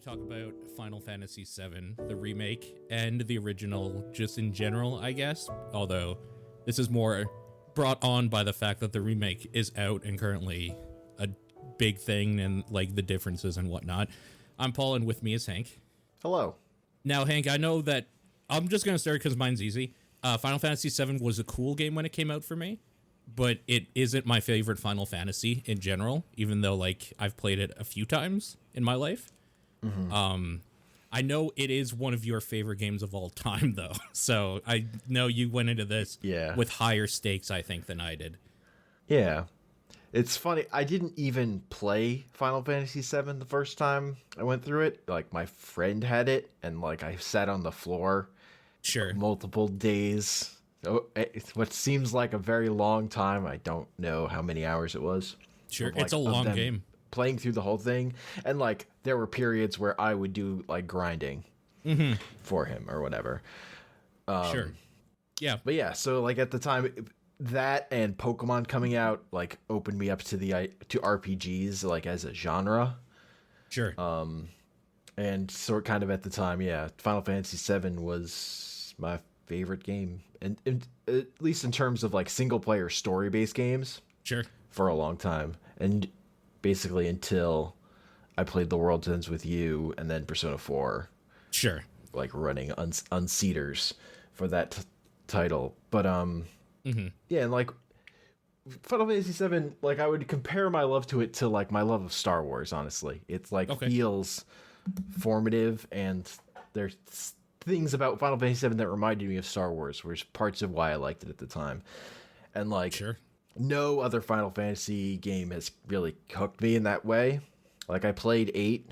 to talk about Final Fantasy VII, the remake, and the original, just in general, I guess. Although, this is more brought on by the fact that the remake is out and currently a big thing and, like, the differences and whatnot. I'm Paul, and with me is Hank. Hello. Now, Hank, I know that I'm just going to start because mine's easy. Final Fantasy VII was a cool game when it came out for me, but it isn't my favorite Final Fantasy in general, even though, like, I've played it a few times in my life. Mm-hmm. I know it is one of your favorite games of all time, though. So I know you went into this with higher stakes, I think, than I did. Yeah. It's funny. I didn't even play Final Fantasy VII the first time I went through it. Like, my friend had it, and, like, I sat on the floor multiple days. What seems like a very long time. I don't know how many hours it was. Sure, it's a long game. Playing through the whole thing, and, like, there were periods where I would do, like, grinding for him or whatever. Sure. Yeah. But yeah, so, like, at the time, that and Pokemon coming out, like, opened me up to RPGs, like, as a genre. Sure. And sort kind of at the time, yeah, Final Fantasy VII was my favorite game, and at least in terms of, like, single-player story-based games. Sure. For a long time, and basically until I played The World Ends With You and then Persona 4. Sure. Like, running unseaters for that title. But, yeah, and, like, Final Fantasy VII, like, I would compare my love to it to, like, my love of Star Wars, honestly. It's, like, feels formative, and there's things about Final Fantasy VII that reminded me of Star Wars, which parts of why I liked it at the time. And, like... Sure. No other Final Fantasy game has really hooked me in that way. Like, I played 8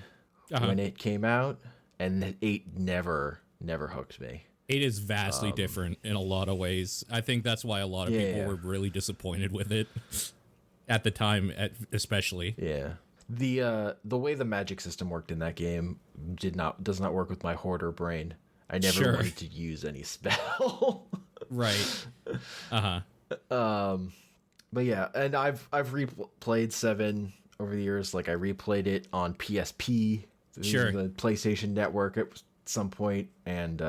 when it came out, and 8 never hooked me. 8 is vastly different in a lot of ways. I think that's why a lot of people were really disappointed with it at the time, especially. Yeah. The way the magic system worked in that game does not work with my hoarder brain. I never wanted to use any spell. Right. But yeah, and I've replayed 7 over the years. Like, I replayed it on PSP, the PlayStation Network at some point, and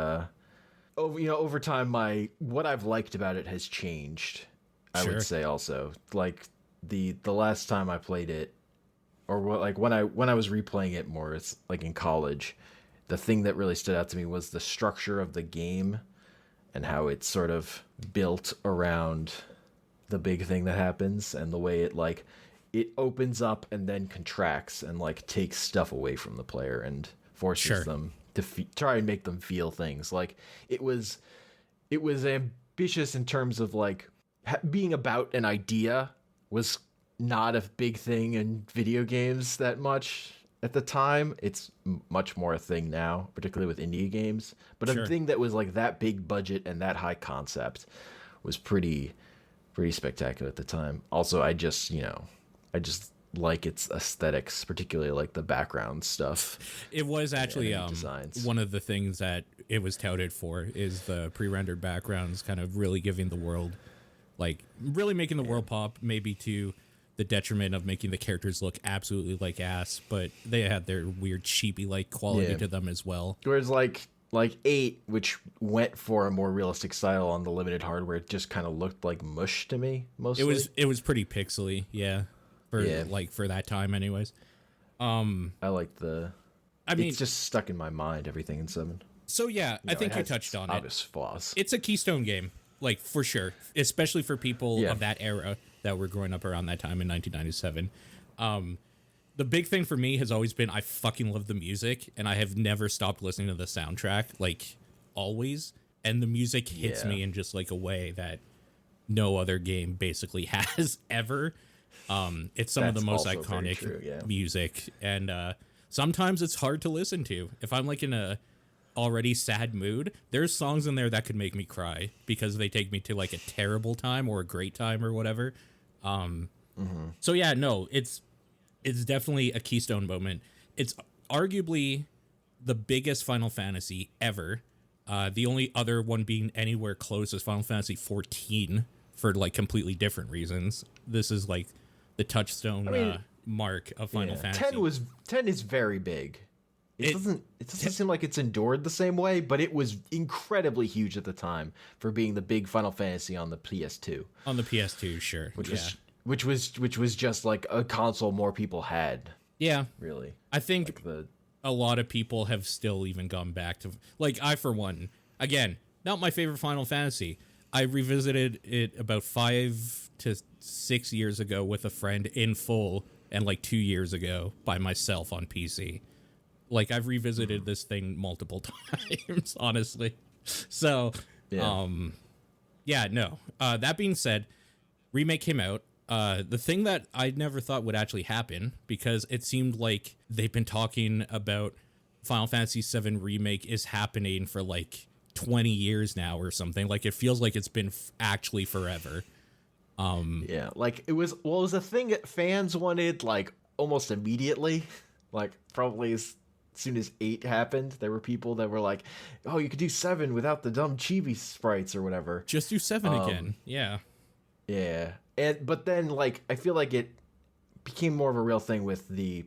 over time, what I've liked about it has changed. I would say also, like, the last time I played it, or when I was replaying it more, it's like in college. The thing that really stood out to me was the structure of the game and how it's sort of built around the big thing that happens, and the way it opens up and then contracts and, like, takes stuff away from the player and forces them to try and make them feel things. Like, it was ambitious in terms of, like, being about an idea was not a big thing in video games that much at the time. It's much more a thing now, particularly with indie games. But a thing that was, like, that big budget and that high concept was pretty spectacular at the time. Also, I just like its aesthetics, particularly, like, the background stuff. It was actually one of the things that it was touted for is the pre-rendered backgrounds, kind of really giving the world, like, really making the world pop, maybe to the detriment of making the characters look absolutely like ass, but they had their weird cheapy-like quality to them as well. Whereas, like 8, which went for a more realistic style on the limited hardware, it just kind of looked like mush to me, mostly. It was pretty pixely, for that time anyways. I like it's just stuck in my mind, everything in 7. So yeah, I think you touched on obvious flaws. It's a keystone game, like, for sure, especially for people of that era that were growing up around that time in 1997. The big thing for me has always been I fucking love the music, and I have never stopped listening to the soundtrack, like, always. And the music hits me in just, like, a way that no other game basically has ever. It's some of the most iconic music, and sometimes it's hard to listen to. If I'm, like, in a already sad mood, there's songs in there that could make me cry because they take me to, like, a terrible time or a great time or whatever. So yeah, no, it's definitely a keystone moment. It's arguably the biggest Final Fantasy ever. The only other one being anywhere close is Final Fantasy XIV for, like, completely different reasons. This is, like, the touchstone mark of Final Fantasy. 10 is very big It doesn't seem like it's endured the same way, but it was incredibly huge at the time for being the big Final Fantasy on the PS2. On the PS2, sure. Which was just like a console more people had. Yeah. Really. I think a lot of people have still even gone back to, like, I, for one, again, not my favorite Final Fantasy. I revisited it about 5 to 6 years ago with a friend in full, and like 2 years ago by myself on PC. Like, I've revisited this thing multiple times, honestly. So, yeah, no. That being said, Remake came out. The thing that I never thought would actually happen, because it seemed like they've been talking about Final Fantasy VII Remake is happening for like 20 years now or something. Like, it feels like it's been actually forever. Yeah, like it was a thing that fans wanted like almost immediately. Like, probably as soon as 8 happened, there were people that were like, oh, you could do 7 without the dumb chibi sprites or whatever. Just do 7 again. Yeah. Yeah. But then, like, I feel like it became more of a real thing with the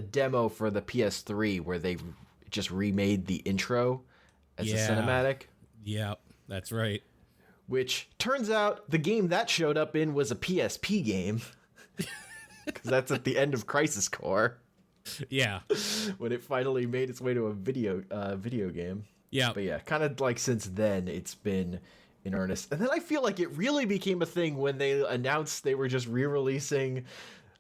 demo for the PS3, where they just remade the intro as a cinematic. Yeah, that's right. Which turns out the game that showed up in was a PSP game. Because that's at the end of Crisis Core. Yeah. When it finally made its way to a video game. Yeah. But yeah, kind of like since then, it's been in earnest. And then I feel like it really became a thing when they announced they were just re-releasing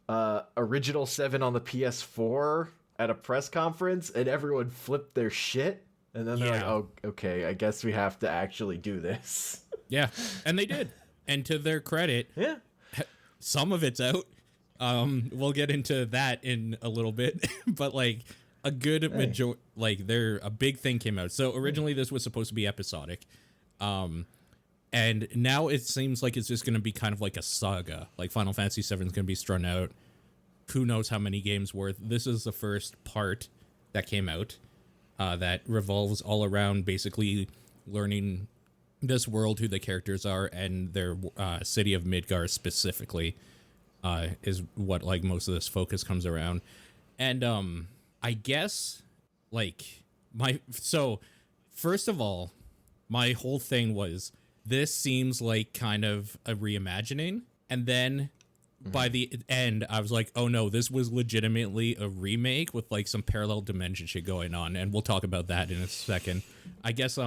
Original 7 on the PS4 at a press conference, and everyone flipped their shit. And then they're like, oh, okay, I guess we have to actually do this. Yeah, and they did. And to their credit, some of it's out. We'll get into that in a little bit. But like a good a big thing came out. So originally this was supposed to be episodic. And now it seems like it's just going to be kind of like a saga. Like Final Fantasy VII is going to be strung out. Who knows how many games worth. This is the first part that came out that revolves all around basically learning this world, who the characters are, and their city of Midgar specifically is what like most of this focus comes around. And I guess like first of all, my whole thing was this seems like kind of a reimagining, and then by the end I was like, oh no, this was legitimately a remake with like some parallel dimension shit going on, and we'll talk about that in a second. I guess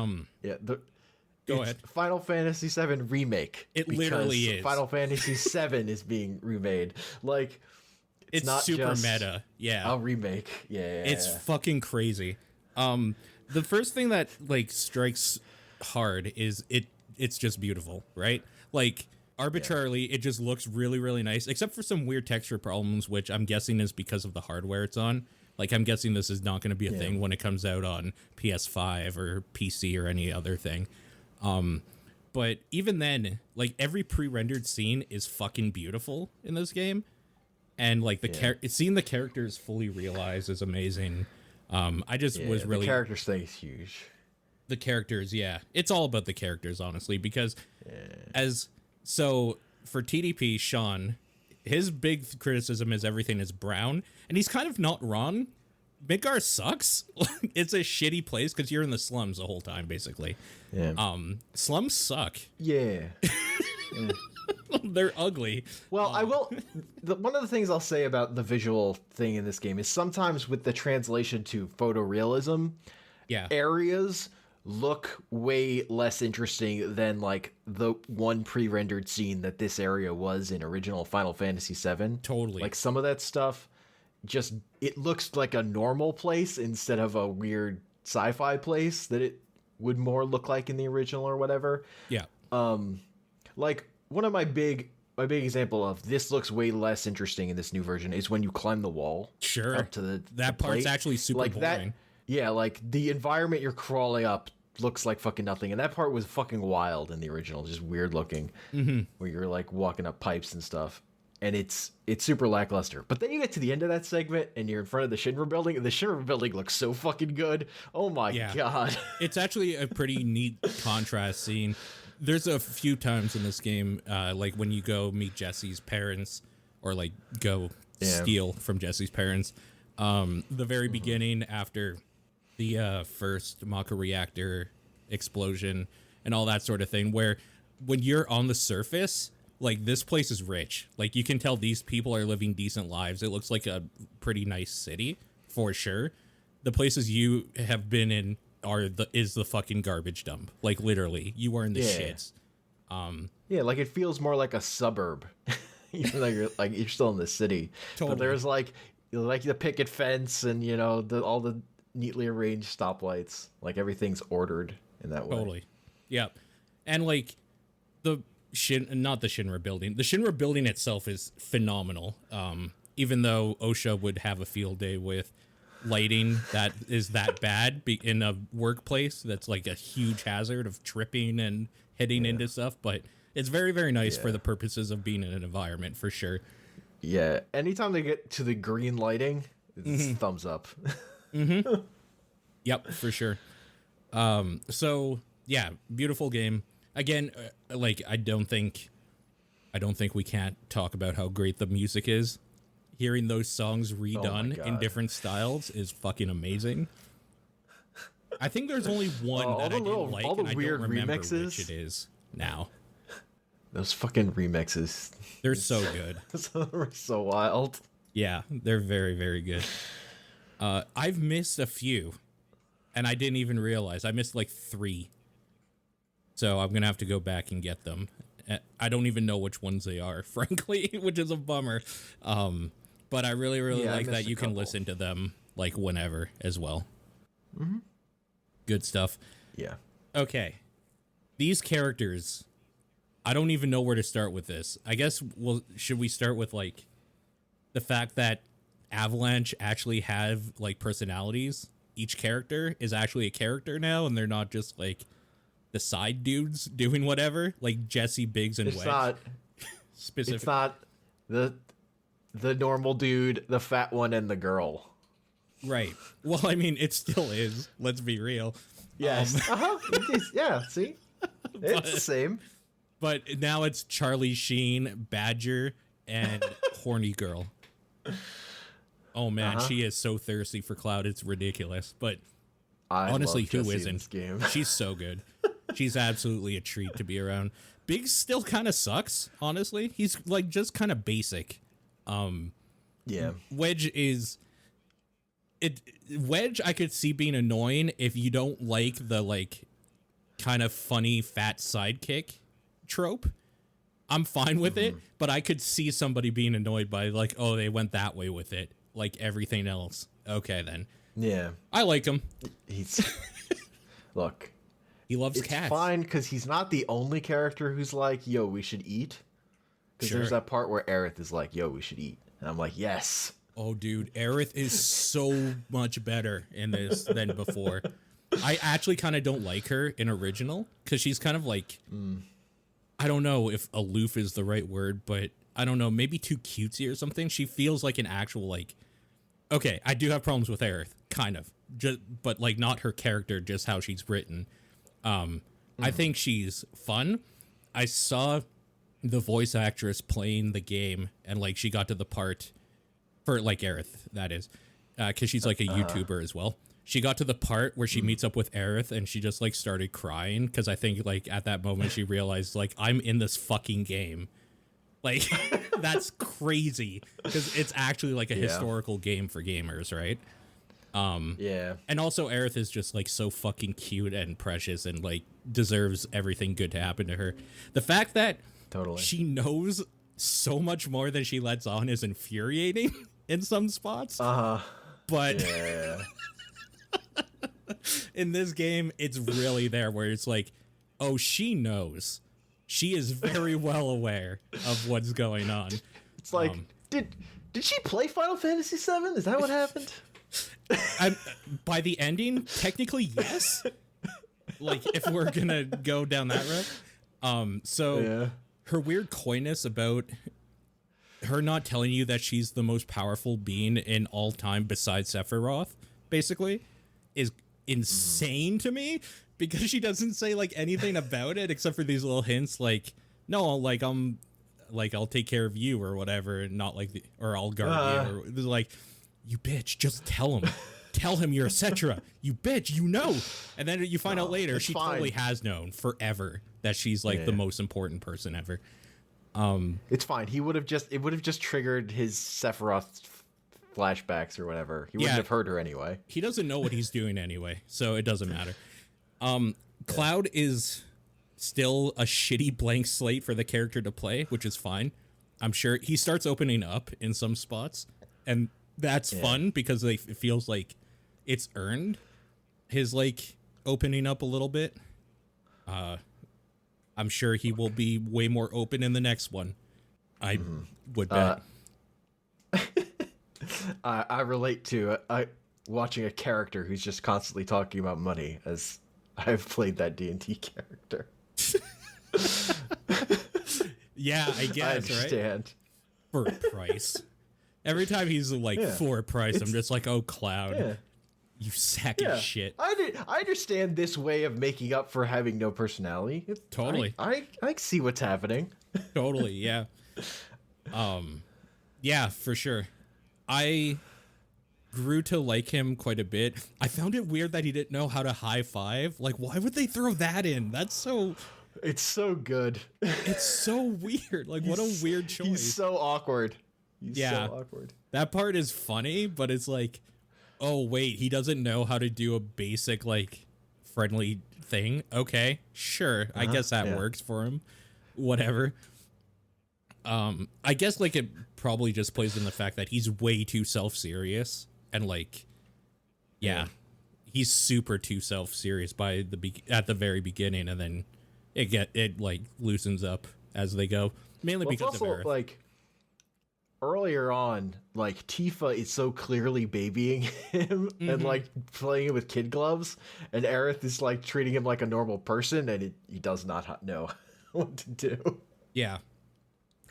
Go ahead. Final Fantasy VII Remake. It literally is. Final Fantasy VII is being remade. Like, it's not super just meta. Yeah. A remake. Yeah. It's fucking crazy. The first thing that like strikes hard is it's just beautiful, right? Like arbitrarily, it just looks really, really nice, except for some weird texture problems, which I'm guessing is because of the hardware it's on. Like, I'm guessing this is not going to be a thing when it comes out on PS5 or PC or any other thing. But even then, like every pre-rendered scene is fucking beautiful in this game, and like seeing the characters fully realized is amazing. I just was really, the character thing is huge. The characters, it's all about the characters, honestly, because for TDP, Sean, his big criticism is everything is brown, and he's kind of not wrong. Midgar sucks. It's a shitty place because you're in the slums the whole time, basically. Yeah. Slums suck. Yeah. They're ugly. Well, I will. One of the things I'll say about the visual thing in this game is sometimes with the translation to photorealism, areas look way less interesting than like the one pre-rendered scene that this area was in original Final Fantasy VII. Totally. Like some of that stuff, just it looks like a normal place instead of a weird sci-fi place that it would more look like in the original or whatever. Yeah. Like one of my big example of this looks way less interesting in this new version is when you climb the wall. Sure. Up to that part's actually super like boring. Like the environment you're crawling up looks like fucking nothing, and that part was fucking wild in the original, just weird looking, where you're like walking up pipes and stuff. And it's super lackluster. But then you get to the end of that segment and you're in front of the Shinra building, and the Shinra building looks so fucking good. Oh my god. It's actually a pretty neat contrast scene. There's a few times in this game, like when you go meet Jesse's parents, or like go steal from Jesse's parents. The very beginning, after the first Mako reactor explosion and all that sort of thing, where when you're on the surface, like, this place is rich. Like, you can tell these people are living decent lives. It looks like a pretty nice city, for sure. The places you have been in is the fucking garbage dump. Like, literally, you are in the shits. Yeah, like, it feels more like a suburb, even though you're still in the city. Totally. But there's like the picket fence and all the neatly arranged stoplights. Like, everything's ordered in that way. Totally. Yeah, and like not the Shinra building. The Shinra building itself is phenomenal. Even though OSHA would have a field day with lighting that is that bad in a workplace that's like a huge hazard of tripping and hitting into stuff, but it's very, very nice for the purposes of being in an environment, for sure. Yeah, anytime they get to the green lighting, it's thumbs up. Yep, for sure. So yeah, beautiful game. Again, like, I don't think we can't talk about how great the music is. Hearing those songs redone in different styles is fucking amazing. I think there's only one that I didn't like, all the and weird I don't remember remixes. Which it is now. Those fucking remixes. They're so good. They're so wild. Yeah, they're very, very good. I've missed a few, and I didn't even realize. I missed like 3. So I'm going to have to go back and get them. I don't even know which ones they are, frankly, which is a bummer. But I really, really like that you can listen to them like whenever as well. Mm-hmm. Good stuff. Yeah. Okay. These characters, I don't even know where to start with this. I guess, should we start with like the fact that Avalanche actually have like personalities? Each character is actually a character now, and they're not just like the side dudes doing whatever, like Jesse, Biggs, and Wedge. It's not the normal dude, the fat one, and the girl. Right. Well, I mean, it still is. Let's be real. Yes. Yeah, see? It's the same. But now it's Charlie Sheen, Badger, and Horny Girl. Oh, man, she is so thirsty for Cloud. It's ridiculous. But honestly, who isn't? She's so good. She's absolutely a treat to be around. Biggs still kind of sucks, honestly. He's like just kind of basic. Yeah. Wedge I could see being annoying if you don't like the like kind of funny fat sidekick trope. I'm fine with it, but I could see somebody being annoyed by like, oh, they went that way with it, like everything else. Okay, then. Yeah. I like him. Look. He loves cats. It's fine because he's not the only character who's like, yo, we should eat. Because there's that part where Aerith is like, yo, we should eat. And I'm like, yes. Oh, dude, Aerith is so much better in this than before. I actually kind of don't like her in original because she's kind of like, I don't know if aloof is the right word, but I don't know, maybe too cutesy or something. She feels like an actual like, okay, I do have problems with Aerith, kind of, but like not her character, just how she's written. I think she's fun. I saw the voice actress playing the game, and like she got to the part for like Aerith, that is, because she's like a YouTuber as well. She got to the part where she meets up with Aerith, and she just like started crying because I think like at that moment she realized like I'm in this fucking game. Like that's crazy because it's actually like a historical game for gamers, right? Yeah. And also Aerith is just like so fucking cute and precious and like deserves everything good to happen to her. The fact that she knows so much more than she lets on is infuriating in some spots. But in this game, it's really there where it's like, oh, she knows. She is very well aware of what's going on. It's like, did she play Final Fantasy VII? Is that what happened? By the ending, technically, yes. Like, if we're gonna go down that route. Her weird coyness about her not telling you that she's the most powerful being in all time besides Sephiroth, basically, is insane to me because she doesn't say like anything about it except for these little hints like, no, like I'll take care of you or whatever, and not like or I'll guard you or like, you bitch, just tell him. tell him you're a Cetra, you bitch, you know. And then you find out later she totally has known forever that she's like the most important person ever. It's fine. It would have just triggered his Sephiroth flashbacks or whatever. He wouldn't have hurt her anyway. He doesn't know what he's doing anyway, so it doesn't matter. Cloud is still a shitty blank slate for the character to play, which is fine. I'm sure he starts opening up in some spots, and that's fun because it feels like it's earned his like opening up a little bit. I'm sure he will be way more open in the next one. I would bet. I relate to watching a character who's just constantly talking about money, as I've played that D&D character. Yeah, I guess, I understand. Right? For a price. Every time he's like, for a price, I'm just like, oh, Cloud, you sack of shit. I understand this way of making up for having no personality. Totally. I see what's happening. Totally, yeah. Yeah, for sure. I grew to like him quite a bit. I found it weird that he didn't know how to high five. Like, why would they throw that in? That's so... It's so good. It's so weird. Like, what a weird choice. He's so awkward. So awkward. That part is funny, but it's like, oh, wait, he doesn't know how to do a basic, like, friendly thing. Okay, sure. I guess that works for him. Whatever. I guess, like, it probably just plays in the fact that he's way too self-serious. And, like, he's super too self-serious at the very beginning, and then it like loosens up as they go, mainly because also, of Aerith. Like earlier on, like Tifa is so clearly babying him and like playing him with kid gloves, and Aerith is like treating him like a normal person, and he does not know what to do. Yeah,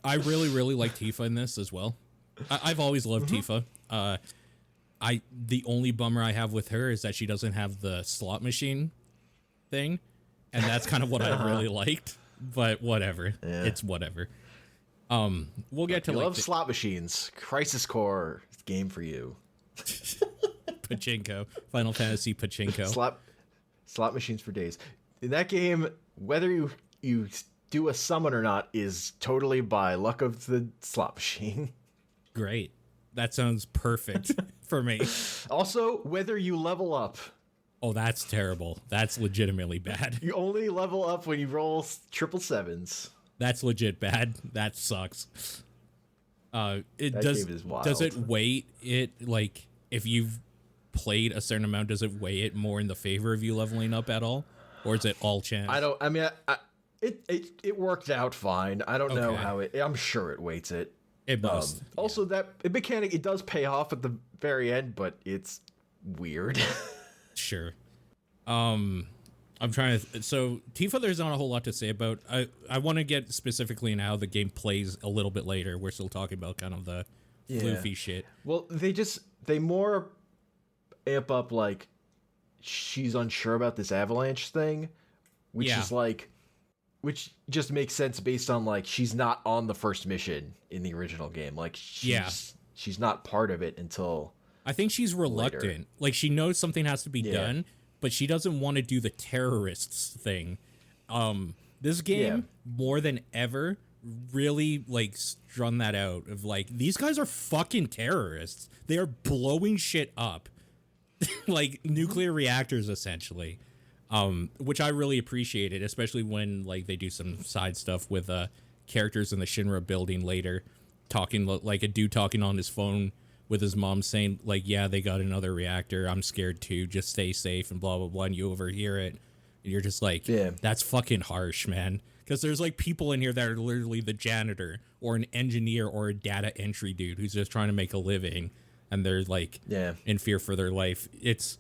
I really like Tifa in this as well. I've always loved Tifa. The only bummer I have with her is that she doesn't have the slot machine thing. And that's kind of what I really liked, but whatever. Yeah. It's whatever. We'll get to you like love slot machines. Crisis Core game for you. Pachinko, Final Fantasy Pachinko. Slot machines for days. In that game, whether you do a summon or not is totally by luck of the slot machine. Great. That sounds perfect for me. Also, whether you level up. Oh, that's terrible. That's legitimately bad. You only level up when you roll 777s. That's legit bad. That sucks. Game is wild. Does it weight it, like, if you've played a certain amount, does it weigh it more in the favor of you leveling up at all? Or is it all chance? It worked out fine. I don't know how I'm sure it weights it. It must. Also, that mechanic, it does pay off at the very end, but it's weird. Sure. I'm trying to... So, Tifa, there's not a whole lot to say about. I want to get specifically in how the game plays a little bit later. We're still talking about kind of the floofy shit. Well, they more amp up, like, she's unsure about this avalanche thing, which is like... Which just makes sense based on, like, she's not on the first mission in the original game. Like, she's not part of it until... I think she's reluctant. Later. Like, she knows something has to be done, but she doesn't want to do the terrorists thing. This game, more than ever, really, like, strung that out of, like, these guys are fucking terrorists. They are blowing shit up. Like, nuclear reactors, essentially. Which I really appreciated, especially when, like, they do some side stuff with characters in the Shinra building later, talking, like, a dude talking on his phone with his mom saying, like, yeah, they got another reactor. I'm scared too. Just stay safe and blah, blah, blah. And you overhear it. And you're just like, that's fucking harsh, man. Because there's, like, people in here that are literally the janitor or an engineer or a data entry dude who's just trying to make a living. And they're, like, in fear for their life. It's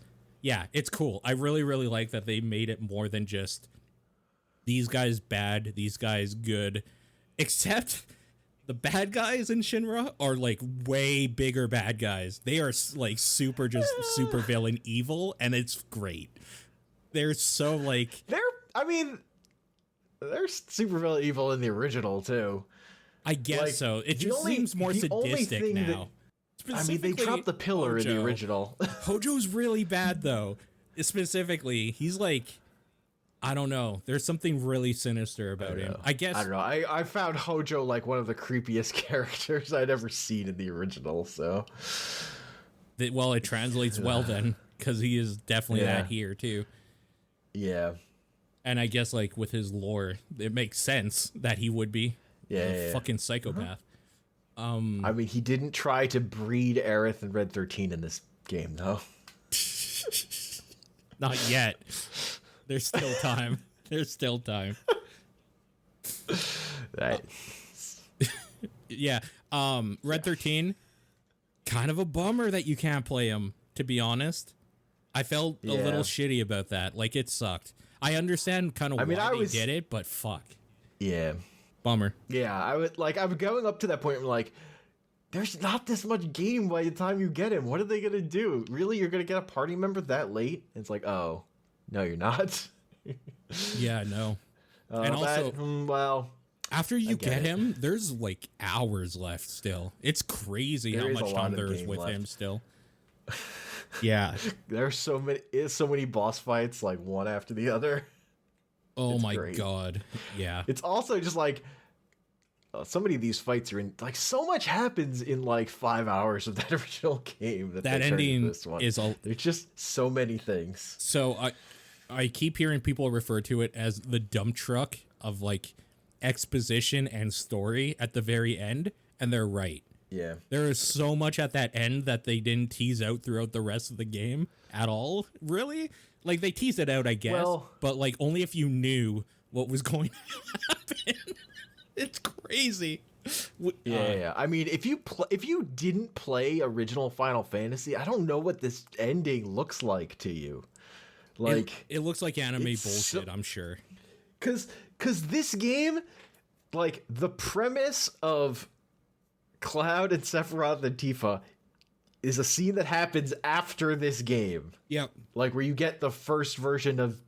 cool. I really, really like that they made it more than just these guys bad, these guys good. Except... the bad guys in Shinra are, like, way bigger bad guys. They are, like, super villain evil, and it's great. They're so, like... They're super villain evil in the original, too. I guess, like, so. It just seems more sadistic now. I mean, they dropped the pillar in the original. Hojo's really bad, though. Specifically, he's like, I don't know. There's something really sinister about him. I guess. I don't know. I found Hojo like one of the creepiest characters I'd ever seen in the original. So, well, it translates well then, because he is definitely that here too. Yeah. And I guess like with his lore, it makes sense that he would be a fucking psychopath. I mean, he didn't try to breed Aerith and Red 13 in this game, though. Not yet. There's still time. There's still time. Right. Yeah. Red 13, kind of a bummer that you can't play him, to be honest. I felt a little shitty about that. Like, it sucked. I understand kind of why they did it, but fuck. Yeah. Bummer. Yeah, I'm going up to that point where, like, there's not this much game by the time you get him. What are they going to do? Really? You're going to get a party member that late? It's like, oh, no, you're not. Yeah, no. And also, after you get him, there's like hours left still. It's crazy how much time there is with him still. Yeah. There's so many boss fights, like one after the other. Oh my god. Yeah. It's also just like so many of these fights are in like so much happens in like 5 hours of that original game that ending this one. There's just so many things. So I keep hearing people refer to it as the dump truck of like exposition and story at the very end, and they're right. Yeah. There is so much at that end that they didn't tease out throughout the rest of the game at all. Really? Like, they teased it out, I guess, but like only if you knew what was going to happen. It's crazy. Yeah. I mean, if you didn't play original Final Fantasy, I don't know what this ending looks like to you. Like, it looks like anime bullshit, I'm sure. Cause this game, like, the premise of Cloud and Sephiroth and Tifa is a scene that happens after this game. Yep. Like, where you get the first version of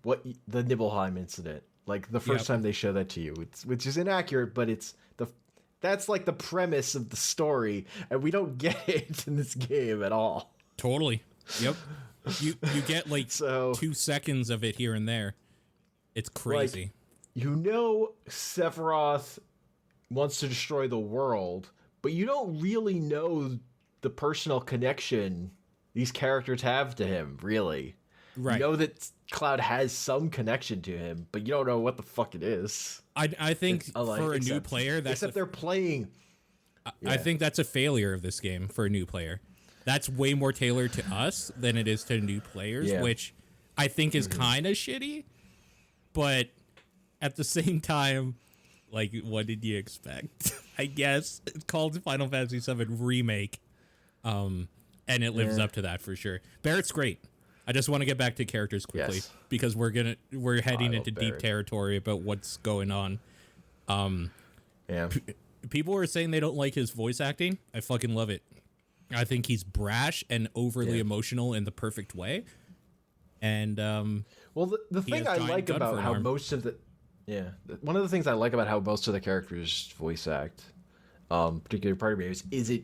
the Nibelheim incident. Like, the first time they show that to you, which is inaccurate, but that's like the premise of the story, and we don't get it in this game at all. Totally. Yep. You get like 2 seconds of it here and there. It's crazy. Like, Sephiroth wants to destroy the world, but you don't really know the personal connection these characters have to him, really. Right. You know that Cloud has some connection to him, but you don't know what the fuck it is. I think for a new player, they're playing. I think that's a failure of this game for a new player. That's way more tailored to us than it is to new players, which I think is kind of shitty. But at the same time, like, what did you expect? I guess it's called Final Fantasy VII Remake, and it lives up to that for sure. Barrett's great. I just want to get back to characters quickly because we're heading into deep territory about what's going on. People are saying they don't like his voice acting. I fucking love it. I think he's brash and overly emotional in the perfect way. And the thing I like about how most of one of the things I like about how most of the characters voice act, particularly part of me, is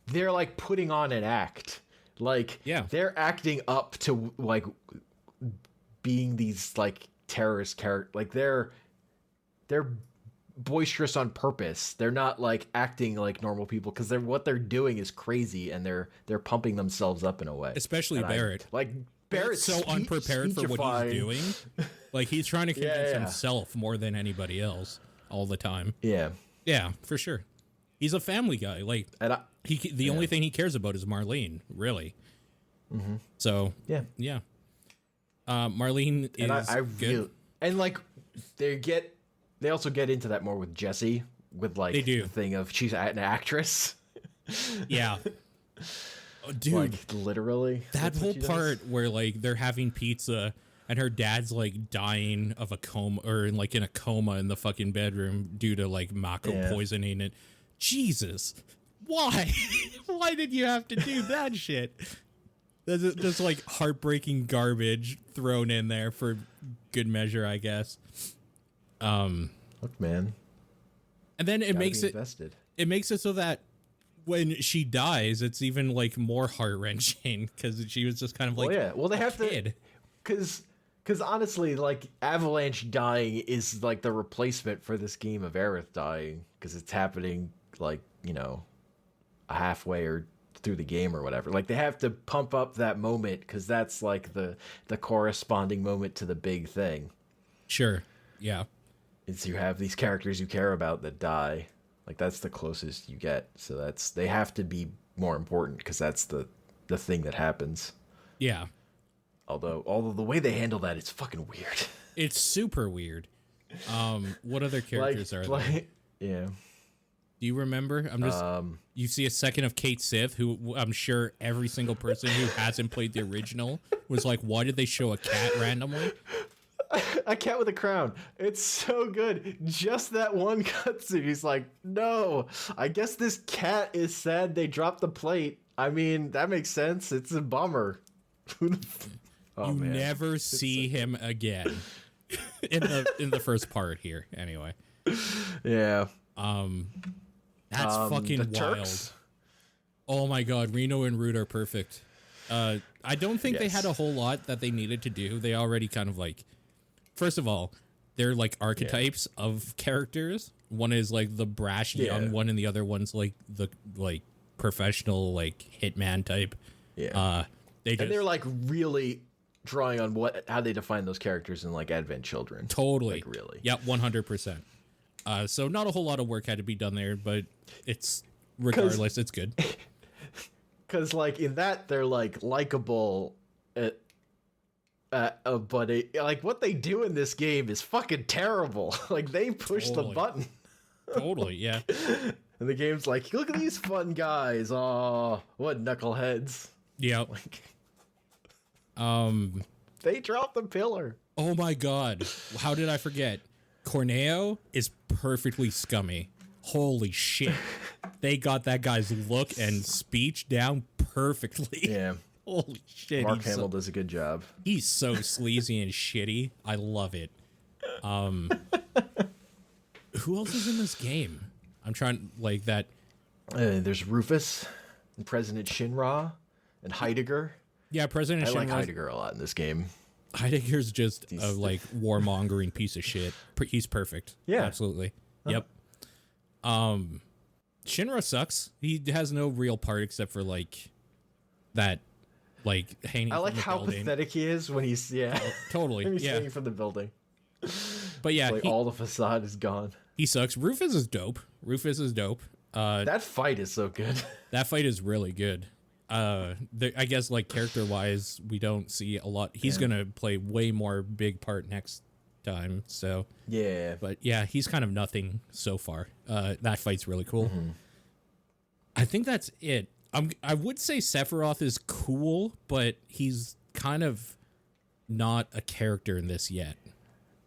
they're like putting on an act. Like, they're acting up to like being these like terrorist characters. Like, they're boisterous on purpose. They're not like acting like normal people because what they're doing is crazy, and they're pumping themselves up in a way. Especially Barrett. Barrett's so unprepared for what he's doing. Like, he's trying to convince himself more than anybody else all the time. Yeah, for sure. He's a family guy. Like, the only thing he cares about is Marlene, really. Mm-hmm. So yeah. Marlene is good. And like they also get into that more with Jessie, with like the thing of she's an actress. Yeah. Dude, like, literally that whole part where like they're having pizza and her dad's like dying of a coma, or in a coma in the fucking bedroom due to like Mako poisoning it. Jesus, why? Why did you have to do that shit? That's just like heartbreaking garbage thrown in there for good measure, I guess. Look, man. And then it makes it so that when she dies, it's even like more heart wrenching because she was just kind of like, they have kid. Because honestly, like, Avalanche dying is like the replacement for this game of Aerith dying, because it's happening like, you know, halfway or through the game or whatever. Like, they have to pump up that moment because that's like the corresponding moment to the big thing. Sure. Yeah. Is you have these characters you care about that die. Like, that's the closest you get. So they have to be more important because that's the thing that happens. Yeah. Although the way they handle that, it's fucking weird. It's super weird. What other characters are there? Yeah. Do you remember? You see a second of Kate Sith, who I'm sure every single person who hasn't played the original was like, why did they show a cat randomly? A cat with a crown. It's so good. Just that one cutscene. He's like, no, I guess this cat is sad they dropped the plate. I mean, that makes sense. It's a bummer. You never see him again in the first part here. Anyway. Yeah. That's fucking wild. Turks? Oh my god, Reno and Root are perfect. I don't think they had a whole lot that they needed to do. They already kind of like, first of all, they're like archetypes of characters. One is like the brash young one, and the other one's like the professional like hitman type. Yeah. They're like really drawing on how they define those characters in like Advent Children. Totally. Like, really. Yep, 100%. So not a whole lot of work had to be done there, but it's regardless, it's good. Because like in that they're like likable, but like what they do in this game is fucking terrible. Like they push the button. Totally, yeah. And the game's like, look at these fun guys. Oh, what knuckleheads. Yeah. Like, they dropped the pillar. Oh my god. How did I forget? Corneo is perfectly scummy. Holy shit. They got that guy's look and speech down perfectly. Yeah. Holy shit. Mark Hamill does a good job. He's so sleazy and shitty. I love it. Who else is in this game? I'm trying, like, that. There's Rufus and President Shinra and Heidegger. Yeah, President Shinra. I like Heidegger a lot in this game. Heidegger's just a, like, warmongering piece of shit. He's perfect. Yeah. Absolutely. Yep. Shinra sucks. He has no real part except for, like, that, like, hanging I like from the how building. Pathetic he is when he's, Totally, when he's yeah. hanging from the building. But yeah, like all the facade is gone. He sucks. Rufus is dope. That fight is so good. That fight is really good. I guess, like, character-wise, we don't see a lot. He's going to play way more big part next time, so... Yeah. But, yeah, he's kind of nothing so far. That fight's really cool. Mm-hmm. I think that's it. I would say Sephiroth is cool, but he's kind of not a character in this yet.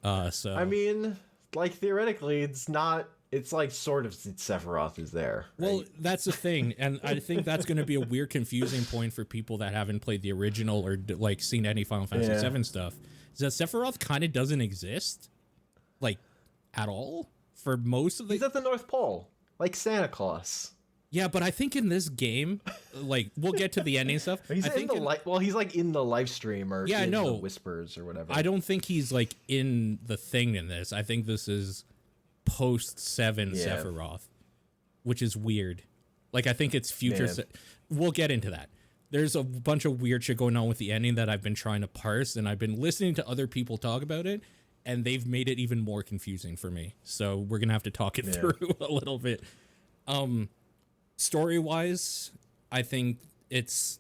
So I mean, like, theoretically, it's not... It's like sort of Sephiroth is there. Right? Well, that's the thing, and I think that's going to be a weird, confusing point for people that haven't played the original or like seen any Final Fantasy VII stuff. Is that Sephiroth kind of doesn't exist, like, at all for most of the. He's at the North Pole, like Santa Claus. Yeah, but I think in this game, like, we'll get to the ending stuff. He's I think he's like in the live stream or in the Whispers or whatever. I don't think he's like in the thing in this. I think this is post 7 Sephiroth, which is weird. Like, I think it's future. We'll get into that. There's a bunch of weird shit going on with the ending that I've been trying to parse, and I've been listening to other people talk about it, and they've made it even more confusing for me. So we're gonna have to talk it through a little bit. Story-wise, I think it's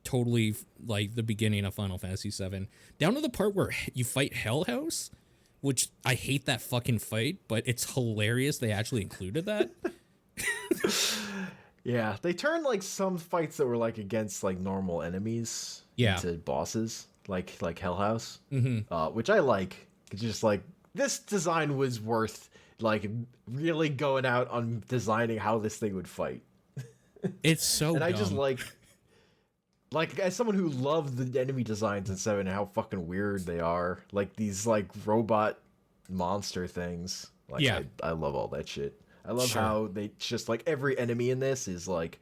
totally like the beginning of Final Fantasy VII, down to the part where you fight Hell House, which I hate that fucking fight, but it's hilarious they actually included that. Yeah, they turned like some fights that were like against like normal enemies into bosses, like Hell House, which I like. It's just like, this design was worth like really going out on designing how this thing would fight. It's so and I dumb. just like as someone who loved the enemy designs in 7 and how fucking weird they are, like these like robot monster things. Like I love all that shit. I love how they just like every enemy in this is like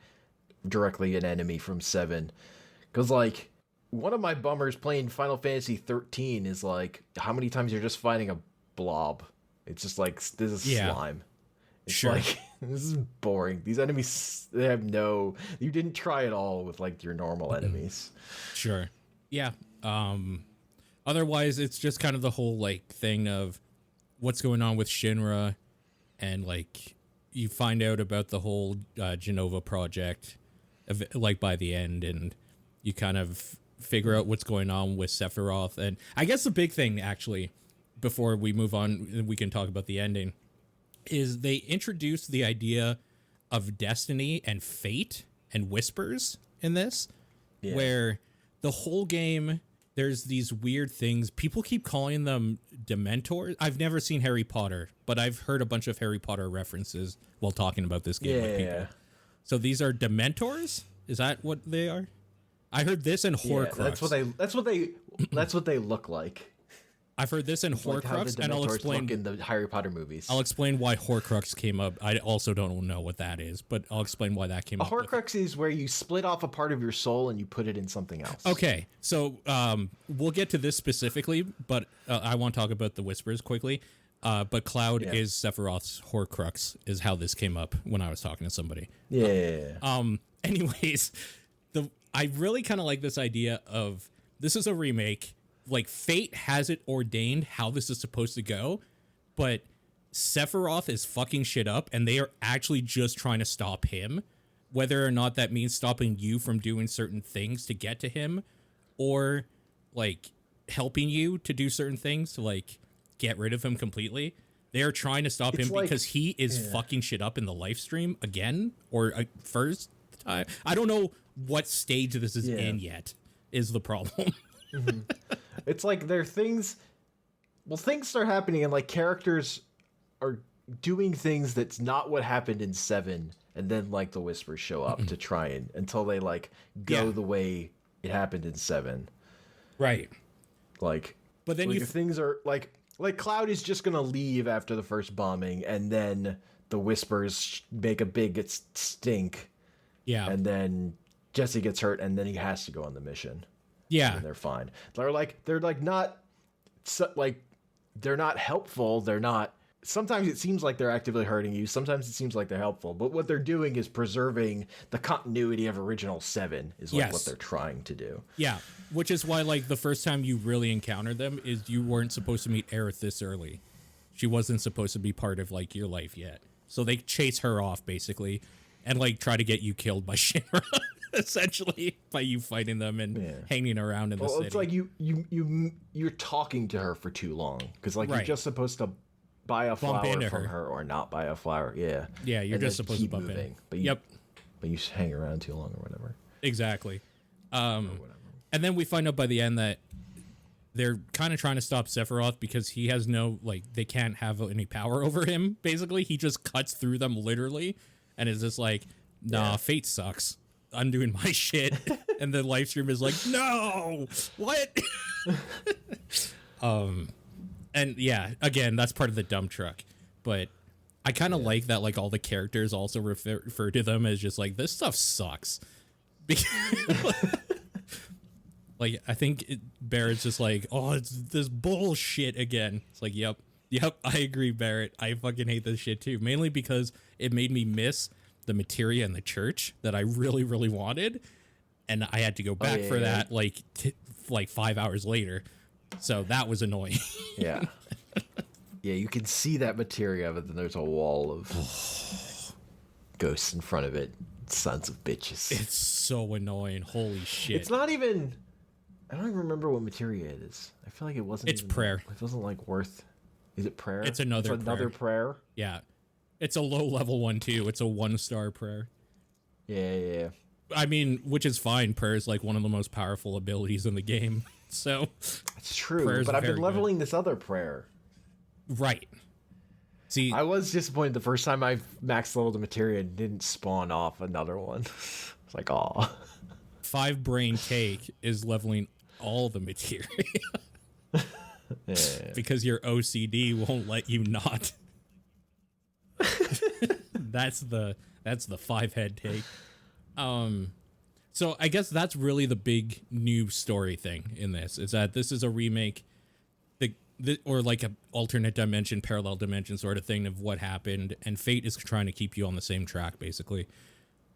directly an enemy from 7. Because like one of my bummers playing Final Fantasy 13 is like how many times you're just fighting a blob. It's just like this is slime. It's like this is boring. These enemies, they have no. You didn't try at all with like your normal enemies. Sure. Yeah. Otherwise, it's just kind of the whole like thing of what's going on with Shinra, and like you find out about the whole Genova project, like by the end, and you kind of figure out what's going on with Sephiroth. And I guess the big thing, actually, before we move on, we can talk about the ending, is they introduced the idea of destiny and fate and whispers in this, where the whole game, there's these weird things. People keep calling them Dementors. I've never seen Harry Potter, but I've heard a bunch of Harry Potter references while talking about this game with people. So these are Dementors? Is that what they are? I heard this in Horcrux. That's what they look like. I've heard this in Horcrux, and I'll explain in the Harry Potter movies. I'll explain why Horcrux came up. I also don't know what that is, but I'll explain why that came up. A Horcrux is where you split off a part of your soul and you put it in something else. Okay, so we'll get to this specifically, but I want to talk about the whispers quickly. But Cloud is Sephiroth's Horcrux, is how this came up when I was talking to somebody. Anyways, I really kind of like this idea of this is a remake. Like, fate has it ordained how this is supposed to go, but Sephiroth is fucking shit up, and they are actually just trying to stop him, whether or not that means stopping you from doing certain things to get to him, or, like, helping you to do certain things to, like, get rid of him completely. They are trying to stop him because he is fucking shit up in the live stream again, or first time. I don't know what stage this is in yet, is the problem. It's like there are things. Well, things start happening, and like characters are doing things that's not what happened in 7, and then like the whispers show up to try and until they like go the way it happened in 7. Right. Like, but then like things are like Cloud is just gonna leave after the first bombing, and then the whispers make a big stink. Yeah. And then Jesse gets hurt, and then he has to go on the mission. Yeah, and they're fine. They're not helpful. They're not. Sometimes it seems like they're actively hurting you. Sometimes it seems like they're helpful. But what they're doing is preserving the continuity of original 7. Is like what they're trying to do. Yeah, which is why like the first time you really encountered them is you weren't supposed to meet Aerith this early. She wasn't supposed to be part of like your life yet. So they chase her off basically, and like try to get you killed by Shinra. Essentially, by you fighting them and hanging around in the city. It's like you're talking to her for too long because like you're just supposed to buy a flower from her or not buy a flower. Yeah, you're just supposed to bump moving, in. But you hang around too long or whatever. Exactly. And then we find out by the end that they're kind of trying to stop Sephiroth because he has no they can't have any power over him. Basically, he just cuts through them literally, and is just like, nah, fate sucks. I'm doing my shit. And the live stream is like, no, what? And yeah, again, that's part of the dump truck. But I kind of like that, like all the characters also refer to them as just like, this stuff sucks. Like, I think Barrett's just like, oh, it's this bullshit again. It's like, yep, I agree, Barrett. I fucking hate this shit too. Mainly because it made me miss the materia in the church that I really, really wanted, and I had to go back for that like 5 hours later, so that was annoying. Yeah, you can see that materia, but then there's a wall of ghosts in front of it. Sons of bitches. It's so annoying. Holy shit! It's not even. I don't even remember what materia it is. I feel like it wasn't. It's prayer. It wasn't like worth. Is it prayer? It's another prayer. Yeah. It's a low level one too. It's a 1-star prayer. Yeah. I mean, which is fine. Prayer is like one of the most powerful abilities in the game. So it's true. But I've been leveling this other prayer. Right. See, I was disappointed the first time I maxed leveled the materia and didn't spawn off another one. It's like, aw. 5 brain cake is leveling all the materia. Because your OCD won't let you not. That's the 5-head take. So I guess that's really the big new story thing in this, is that this is a remake, or like a alternate dimension, parallel dimension sort of thing of what happened, and Fate is trying to keep you on the same track, basically.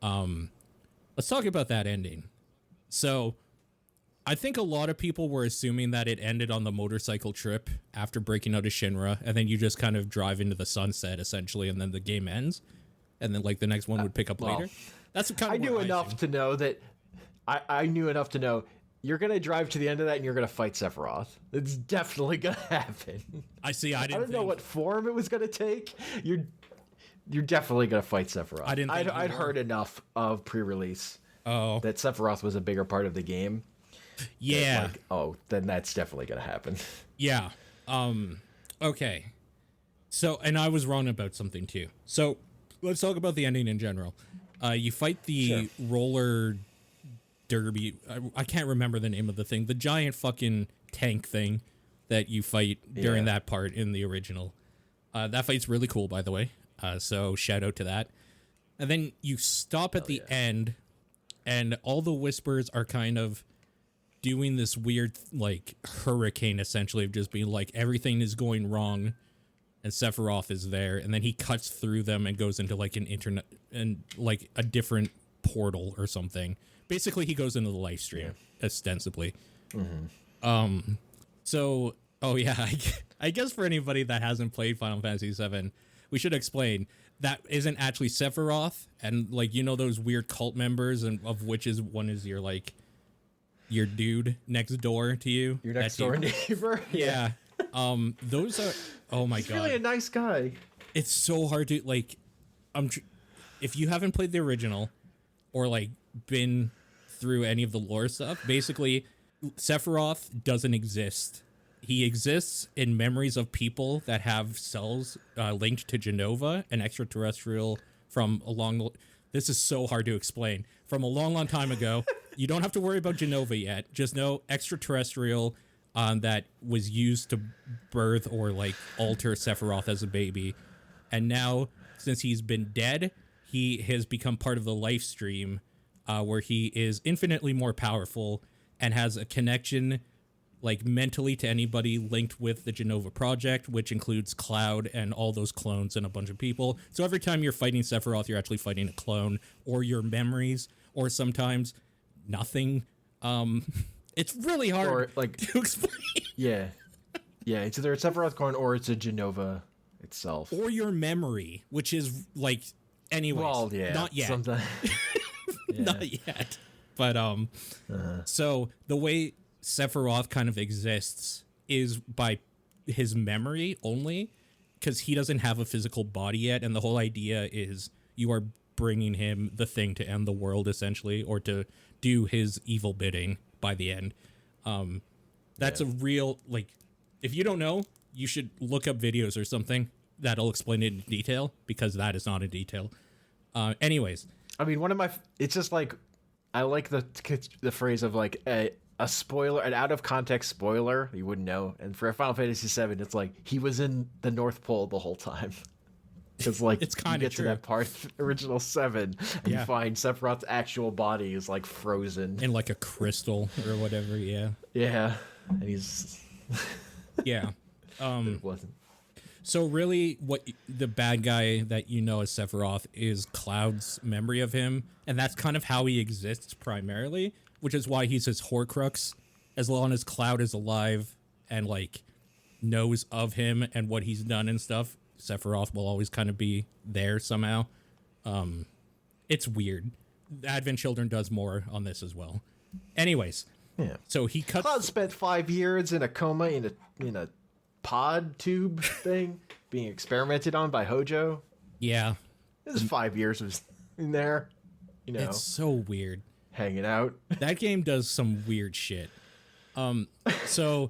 Let's talk about that ending. So I think a lot of people were assuming that it ended on the motorcycle trip after breaking out of Shinra, and then you just kind of drive into the sunset, essentially, and then the game ends, and then like the next one would pick up later. That's kind of I knew enough to know that I knew enough to know you're gonna drive to the end of that and you're gonna fight Sephiroth. It's definitely gonna happen. I see. I don't know what form it was gonna take. You're definitely gonna fight Sephiroth. I'd heard enough of pre-release. That Sephiroth was a bigger part of the game. Yeah. Then that's definitely gonna happen. Yeah. Okay. So, and I was wrong about something too. So, let's talk about the ending in general. You fight the roller derby. I can't remember the name of the thing. The giant fucking tank thing that you fight during that part in the original. That fight's really cool, by the way. So shout out to that. And then you stop at the end, and all the whispers are kind of doing this weird, like, hurricane, essentially, of just being like, everything is going wrong, and Sephiroth is there, and then he cuts through them and goes into, like, an internet, and, like, a different portal or something. Basically, he goes into the live stream, ostensibly. Mm-hmm. So, I guess for anybody that hasn't played Final Fantasy VII, we should explain that isn't actually Sephiroth, and, like, you know those weird cult members, and of which is one is your, like, your dude next door to you. Your next door neighbor? Yeah. Those are, oh my God. He's really a nice guy. It's so hard to, like, if you haven't played the original, or, like, been through any of the lore stuff, basically, Sephiroth doesn't exist. He exists in memories of people that have cells linked to Genova, an extraterrestrial from a long... This is so hard to explain. From a long, long time ago. You don't have to worry about Genova yet. Just know extraterrestrial that was used to birth or, like, alter Sephiroth as a baby. And now, since he's been dead, he has become part of the life stream where he is infinitely more powerful and has a connection, like, mentally to anybody linked with the Genova project, which includes Cloud and all those clones and a bunch of people. So every time you're fighting Sephiroth, you're actually fighting a clone or your memories, or sometimes nothing. It's really hard or, like, to explain. Yeah. It's either a Sephiroth clone or it's a Genova itself. Or your memory, which is, like, anyways. Well, yeah. Not yet. Sometimes. Not yet. But, so the way Sephiroth kind of exists is by his memory only, because he doesn't have a physical body yet, and the whole idea is you are bringing him the thing to end the world, essentially, or to do his evil bidding by the end. That's a real, like, if you don't know, you should look up videos or something that'll explain it in detail, because that is not in detail. Anyways. I mean, it's just like, I like the phrase of, like, a spoiler, an out of context spoiler, you wouldn't know. And for Final Fantasy VII, it's like he was in the North Pole the whole time. Because, like, it's kind of true. To that part, original 7, and you find Sephiroth's actual body is, like, frozen in, like, a crystal or whatever. Yeah, and he's it wasn't. So really, what the bad guy that you know as Sephiroth is Cloud's memory of him, and that's kind of how he exists primarily, which is why he's his Horcrux. As long as Cloud is alive and, like, knows of him and what he's done and stuff, Sephiroth will always kind of be there somehow. It's weird. Advent Children does more on this as well. Anyways, so he cuts. Cloud spent 5 years in a coma in a pod tube thing being experimented on by Hojo. Yeah, this is 5 years was in there. You know, it's so weird. Hanging out. That game does some weird shit. So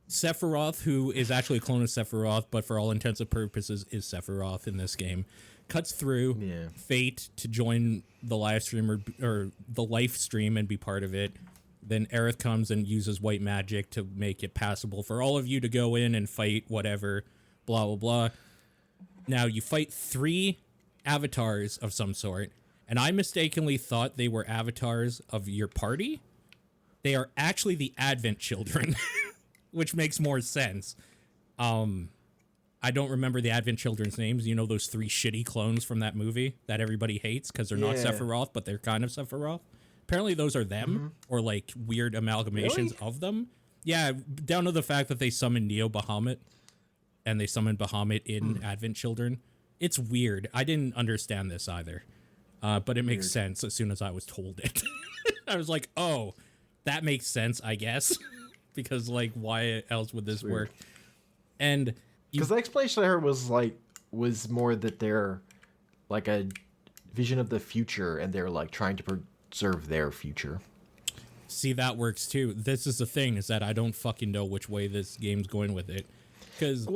Sephiroth, who is actually a clone of Sephiroth, but for all intents and purposes is Sephiroth in this game, cuts through Fate to join the live stream or the life stream and be part of it. Then Aerith comes and uses white magic to make it passable for all of you to go in and fight whatever, blah, blah, blah. Now you fight 3 avatars of some sort, and I mistakenly thought they were avatars of your party. They are actually the Advent Children, which makes more sense. I don't remember the Advent Children's names. You know, those 3 shitty clones from that movie that everybody hates because they're not Sephiroth, but they're kind of Sephiroth. Apparently those are them, or like weird amalgamations of them. Yeah, down to the fact that they summon Neo Bahamut, and they summon Bahamut in Advent Children. It's weird. I didn't understand this either, but it makes sense as soon as I was told it. I was like, oh, that makes sense, I guess, because like, why else would this work? And because the explanation I heard was more that they're like a vision of the future, and they're like trying to preserve their future. See, that works too. This is the thing, is that I don't fucking know which way this game's going with it. Because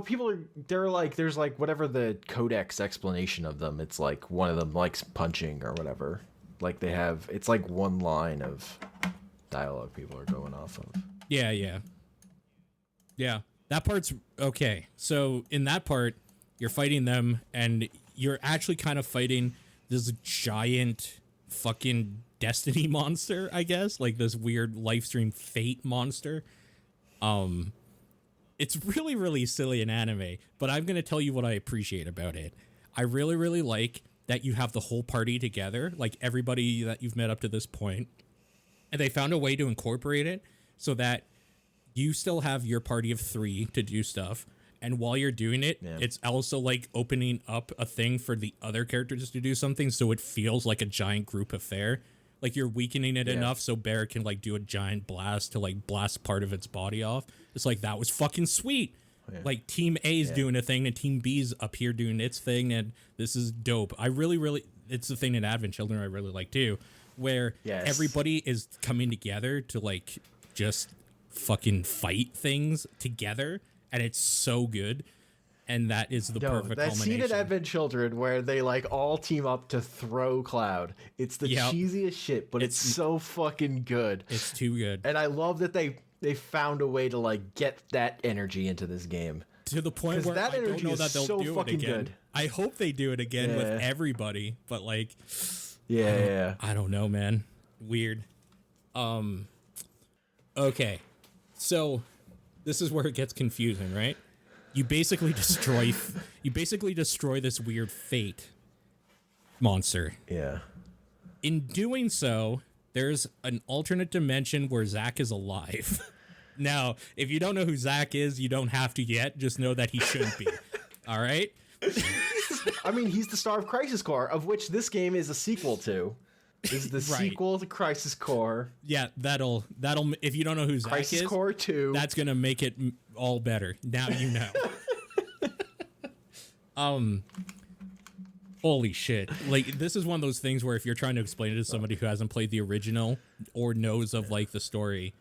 people are, they're like, there's like whatever the codex explanation of them. It's like one of them likes punching or whatever. Like they have, it's like one line of dialogue people are going off of. Yeah. That part's okay. So in that part, you're fighting them, and you're actually kind of fighting this giant fucking destiny monster, I guess, like this weird livestream fate monster. It's really, really silly in anime, but I'm going to tell you what I appreciate about it. I really, really like that you have the whole party together, like everybody that you've met up to this point, and they found a way to incorporate it so that you still have your party of 3 to do stuff, and while you're doing it, it's also like opening up a thing for the other characters to do something, so it feels like a giant group affair. Like you're weakening it enough so Bear can like do a giant blast to like blast part of its body off. It's like, that was fucking sweet. Like Team A's doing a thing and Team B's up here doing its thing, and this is dope. I really, really, it's the thing in Advent Children I really like too, where everybody is coming together to like just fucking fight things together, and it's so good. And that is the perfect culmination. That scene in Advent Children where they like all team up to throw Cloud. It's the cheesiest shit, but it's so fucking good. It's too good. And I love that they found a way to like get that energy into this game. To the point where that I don't know that they'll do it again. Good. I hope they do it again with everybody, but like, I don't know, man. Weird. Okay. So this is where it gets confusing, right? You basically destroy this weird fate monster. Yeah. In doing so, there's an alternate dimension where Zack is alive. Now, if you don't know who Zack is, you don't have to yet. Just know that he shouldn't be. All right? I mean, he's the star of Crisis Core, of which this game is a sequel to. This is the sequel to Crisis Core. Yeah, that'll. If you don't know who Zack is, Crisis Core 2. That's gonna make it all better. Now you know. Holy shit! Like, this is one of those things where if you're trying to explain it to somebody who hasn't played the original or knows of like the story,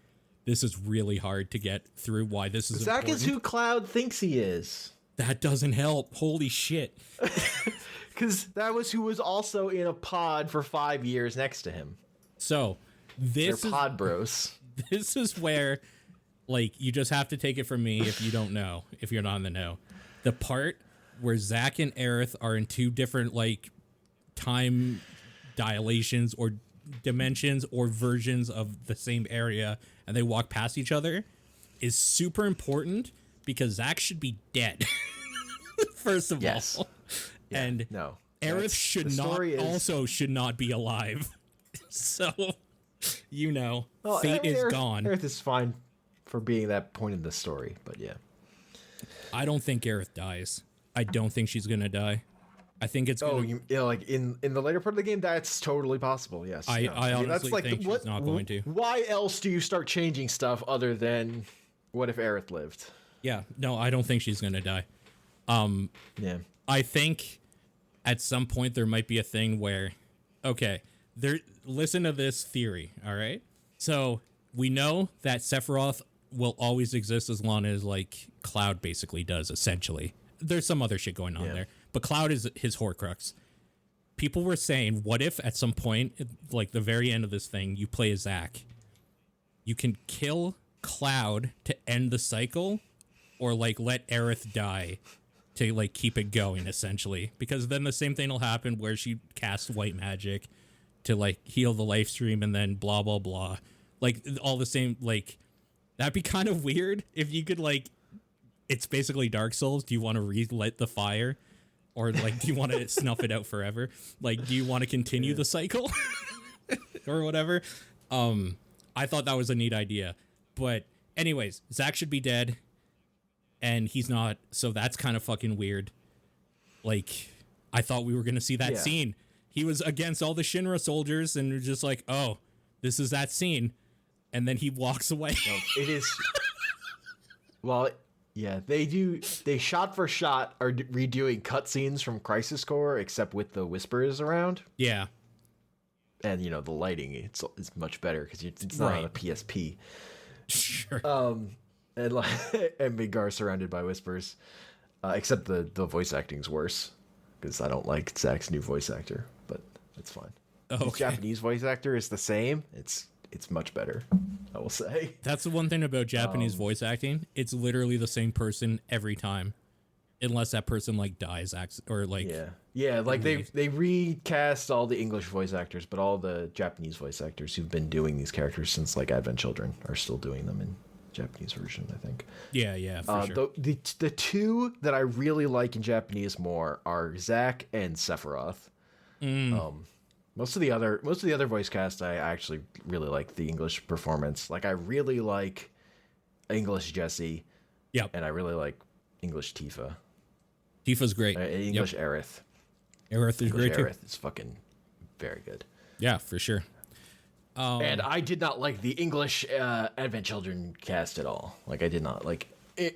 this is really hard to get through. Why this is Zack important. Is who Cloud thinks he is. That doesn't help. Holy shit! Because that was who was also in a pod for 5 years next to him. So this They're pod bros. This is where, like, you just have to take it from me if you don't know, if you're not in the know. The part where Zack and Aerith are in 2 different, like, time dilations or dimensions or versions of the same area, and they walk past each other, is super important because Zack should be dead. First of all. Yeah, and Aerith should not be alive. So, you know, fate is gone. Aerith is fine for being that point in the story, but yeah. I don't think Aerith dies. I don't think she's gonna die. I think it's gonna... like in the later part of the game, that's totally possible, yes. I honestly think she's not going to. Why else do you start changing stuff other than what if Aerith lived? Yeah, no, I don't think she's gonna die. I think at some point there might be a thing where, listen to this theory, all right? So we know that Sephiroth will always exist as long as like Cloud basically does, essentially. There's some other shit going on there, but Cloud is his Horcrux. People were saying, what if at some point, like the very end of this thing, you play as Zack? You can kill Cloud to end the cycle, or like let Aerith die to like keep it going, essentially, because then the same thing will happen where she casts white magic to like heal the life stream, and then blah blah blah, like all the same. Like that'd be kind of weird if you could like, it's basically Dark Souls. Do you want to relight the fire, or like do you want to snuff it out forever? Like, do you want to continue the cycle or whatever? I thought that was a neat idea, but anyways, Zack should be dead. And he's not, so that's kind of fucking weird. Like, I thought we were going to see that scene. He was against all the Shinra soldiers, and we're just like, oh, this is that scene. And then he walks away. No, it is... Well, yeah, they shot for shot are redoing cutscenes from Crisis Core, except with the whispers around. Yeah. And, you know, the lighting, it's much better, because it's not on a PSP. Sure. And like, and Midgar surrounded by whispers, except the voice acting's worse, because I don't like Zack's new voice actor, but it's fine. Okay. His Japanese voice actor is the same. It's much better, I will say. That's the one thing about Japanese voice acting. It's literally the same person every time, unless that person like dies or like like they recast all the English voice actors, but all the Japanese voice actors who've been doing these characters since like Advent Children are still doing them in Japanese version, I think. Yeah, for sure. The two that I really like in Japanese more are Zack and Sephiroth. Most of the other voice cast, I actually really like the English performance. Like, I really like English Jessie. Yep. And I really like English Tifa. Tifa's great. English Aerith. Aerith is great too. Aerith is fucking very good. Yeah, for sure. And I did not like the English Advent Children cast at all. Like, I did not like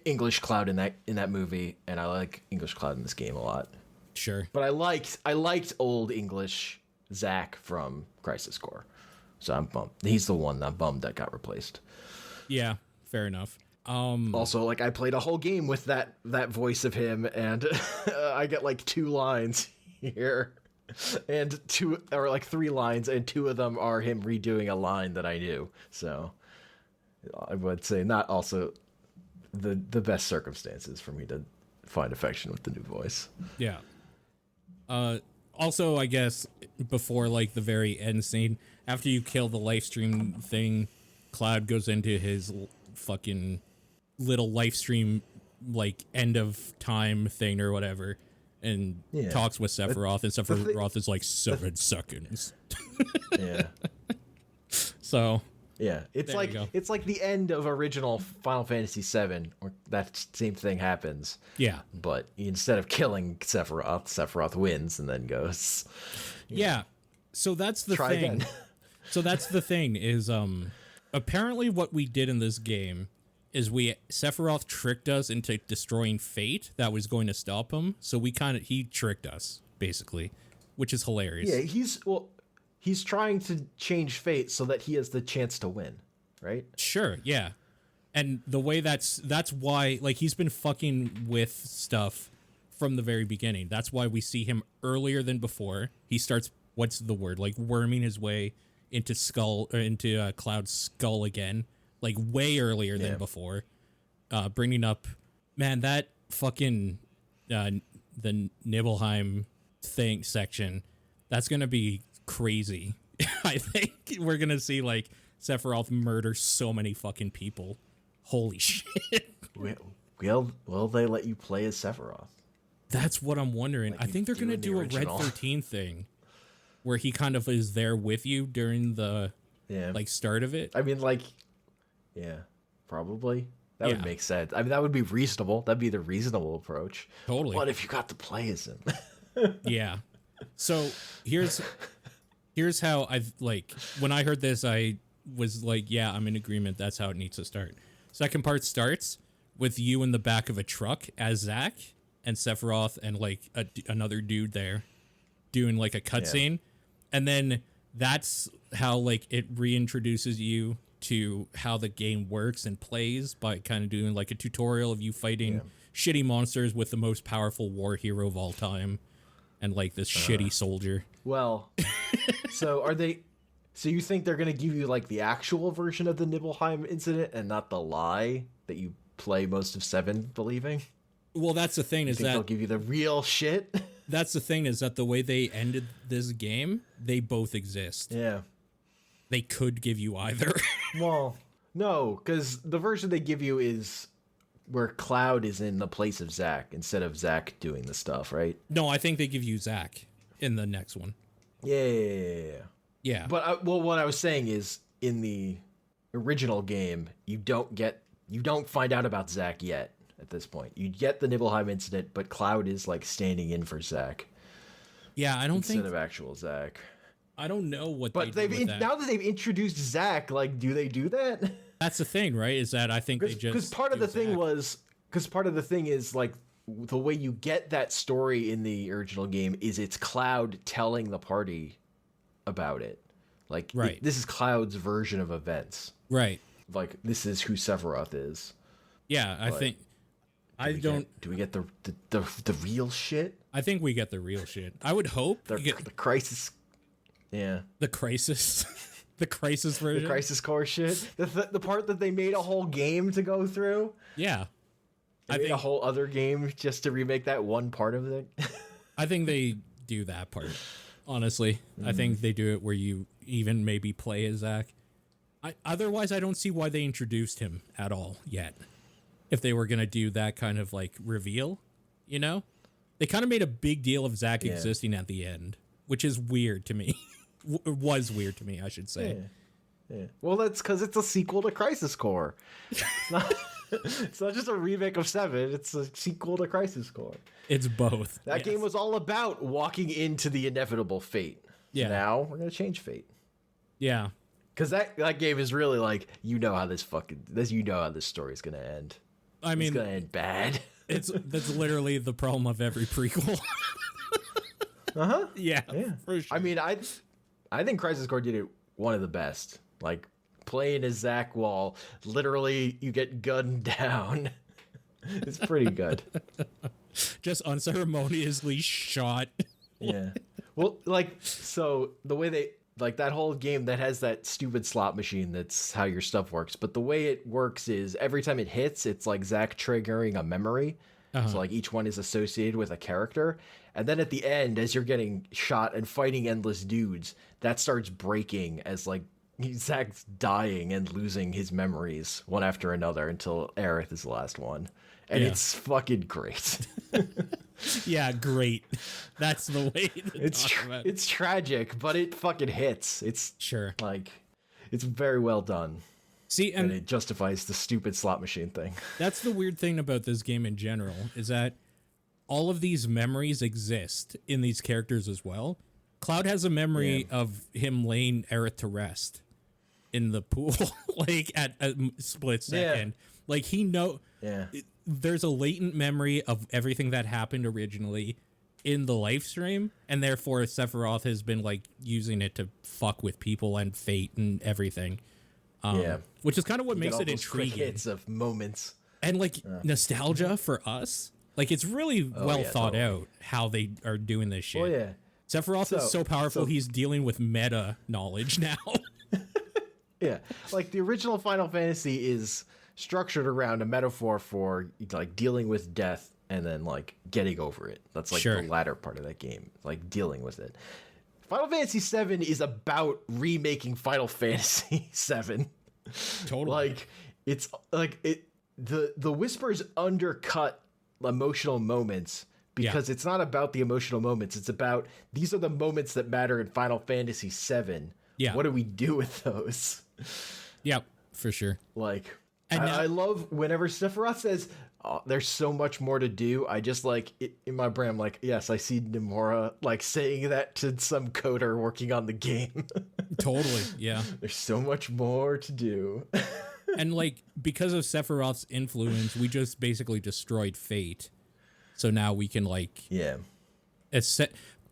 English Cloud in that movie, and I like English Cloud in this game a lot. Sure. But I liked old English Zack from Crisis Core, so I'm bummed. He's the one I'm bummed that got replaced. Yeah, fair enough. Also, like, I played a whole game with that voice of him, and I get like 2 lines here. And 3 lines, and 2 of them are him redoing a line that I knew. So I would say not also the best circumstances for me to find affection with the new voice. Yeah. Also, I guess before like the very end scene, after you kill the live stream thing, Cloud goes into his fucking little live stream like end of time thing or whatever. And talks with Sephiroth, and Sephiroth is like 7 seconds. Yeah. So. Yeah, it's like the end of original Final Fantasy VII, where that same thing happens. Yeah. But instead of killing Sephiroth wins and then goes. Yeah. So that's the thing. Again. So that's the thing is, apparently what we did in this game is Sephiroth tricked us into destroying Fate that was going to stop him. So he tricked us, basically, which is hilarious. Yeah, he's trying to change Fate so that he has the chance to win, right? Sure, yeah. And the way that's why, like, he's been fucking with stuff from the very beginning. That's why we see him earlier than before. He starts, what's the word? Like, worming his way into Cloud's skull again. Like, way earlier than before. Bringing up, man, that fucking, the Nibelheim section, that's going to be crazy. I think we're going to see, like, Sephiroth murder so many fucking people. Holy shit. Will they let you play as Sephiroth? That's what I'm wondering. I think they're going to do a Red 13 thing where he kind of is there with you during the, like, start of it. I mean, like... Yeah, probably. That would make sense. I mean, that would be reasonable. That'd be the reasonable approach. Totally. What if you got to play as him? Yeah. So here's how I've, like, when I heard this, I was like, yeah, I'm in agreement. That's how it needs to start. Second part starts with you in the back of a truck as Zack and Sephiroth and, like, another dude there doing, like, a cutscene. And then that's how, like, it reintroduces you to how the game works and plays by kind of doing like a tutorial of you fighting shitty monsters with the most powerful war hero of all time and like this shitty soldier. Well, so you think they're going to give you like the actual version of the Nibelheim incident and not the lie that you play most of 7 believing? Well, that's the thing, is that they'll give you the real shit. That's the thing, is that the way they ended this game, they both exist. Yeah. They could give you either. Well, no, because the version they give you is where Cloud is in the place of Zack instead of Zack doing the stuff, right? No, I think they give you Zack in the next one. Yeah. But what I was saying is, in the original game, you don't find out about Zack yet. At this point, you get the Nibelheim incident, but Cloud is like standing in for Zack. Yeah, I don't think instead of actual Zack. I don't know what. But now that they've introduced Zack, like, do they do that? That's the thing, right? Is that I think they just because part of the thing is like the way you get that story in the original game is it's Cloud telling the party about it. Like, right. This is Cloud's version of events. Right. Like, this is who Sephiroth is. Yeah, I think. Do we get the real shit? I think we get the real shit. I would hope the crisis. Yeah. The crisis. The crisis version. The crisis core shit. The part that they made a whole game to go through. Yeah. I made a whole other game just to remake that one part of it. I think they do that part. Honestly, I think they do it where you even maybe play as Zack. Otherwise, I don't see why they introduced him at all yet. If they were going to do that kind of like reveal, you know? They kind of made a big deal of Zack existing at the end, which is weird to me. Was weird to me, I should say. Yeah. Well, that's because it's a sequel to Crisis Core. It's not just a remake of 7, it's a sequel to Crisis Core. It's both. That game was all about walking into the inevitable fate. Yeah. Now we're going to change fate. Yeah. Because that game is really like, you know how this story is going to end. I mean, it's going to end bad. That's literally the problem of every prequel. Yeah, for sure. I mean, I think Crisis Core did it one of the best. Like, playing as Zack while literally you get gunned down. It's pretty good. Just unceremoniously shot. Yeah. Well, like, so the way they, like, that whole game that has that stupid slot machine, that's how your stuff works. But the way it works is every time it hits, it's like Zack triggering a memory. So, like, each one is associated with a character. And then at the end, as you're getting shot and fighting endless dudes, that starts breaking as, like, Zack's dying and losing his memories one after another until Aerith is the last one. And it's fucking great. Yeah, great. That's the way to talk about it. It's tragic, but it fucking hits. It's like, it's very well done. See, and it justifies the stupid slot machine thing. That's the weird thing about this game in general, is that all of these memories exist in these characters as well. Cloud has a memory of him laying Aerith to rest in the pool, like at a split second. Like, there's a latent memory of everything that happened originally in the live stream, and therefore Sephiroth has been like using it to fuck with people and fate and everything. Which is kind of what makes it intriguing. Hits of moments and like nostalgia for us. Like, it's really well thought out how they are doing this shit. Oh yeah, Sephiroth is so powerful. He's dealing with meta knowledge now. Yeah, like the original Final Fantasy is structured around a metaphor for like dealing with death and then like getting over it. That's like the latter part of that game, like dealing with it. Final Fantasy VII is about remaking Final Fantasy VII. Totally. Like, it's like the whispers undercut emotional moments because it's not about the emotional moments. It's about, these are the moments that matter in Final Fantasy VII. Yeah. What do we do with those? Yep, for sure. Like, and I love whenever Sephiroth says, there's so much more to do. I just like, in my brain, I'm like, yes, I see Nomura like saying that to some coder working on the game. Totally, yeah. There's so much more to do. And like, because of Sephiroth's influence, we just basically destroyed Fate. So now we can like,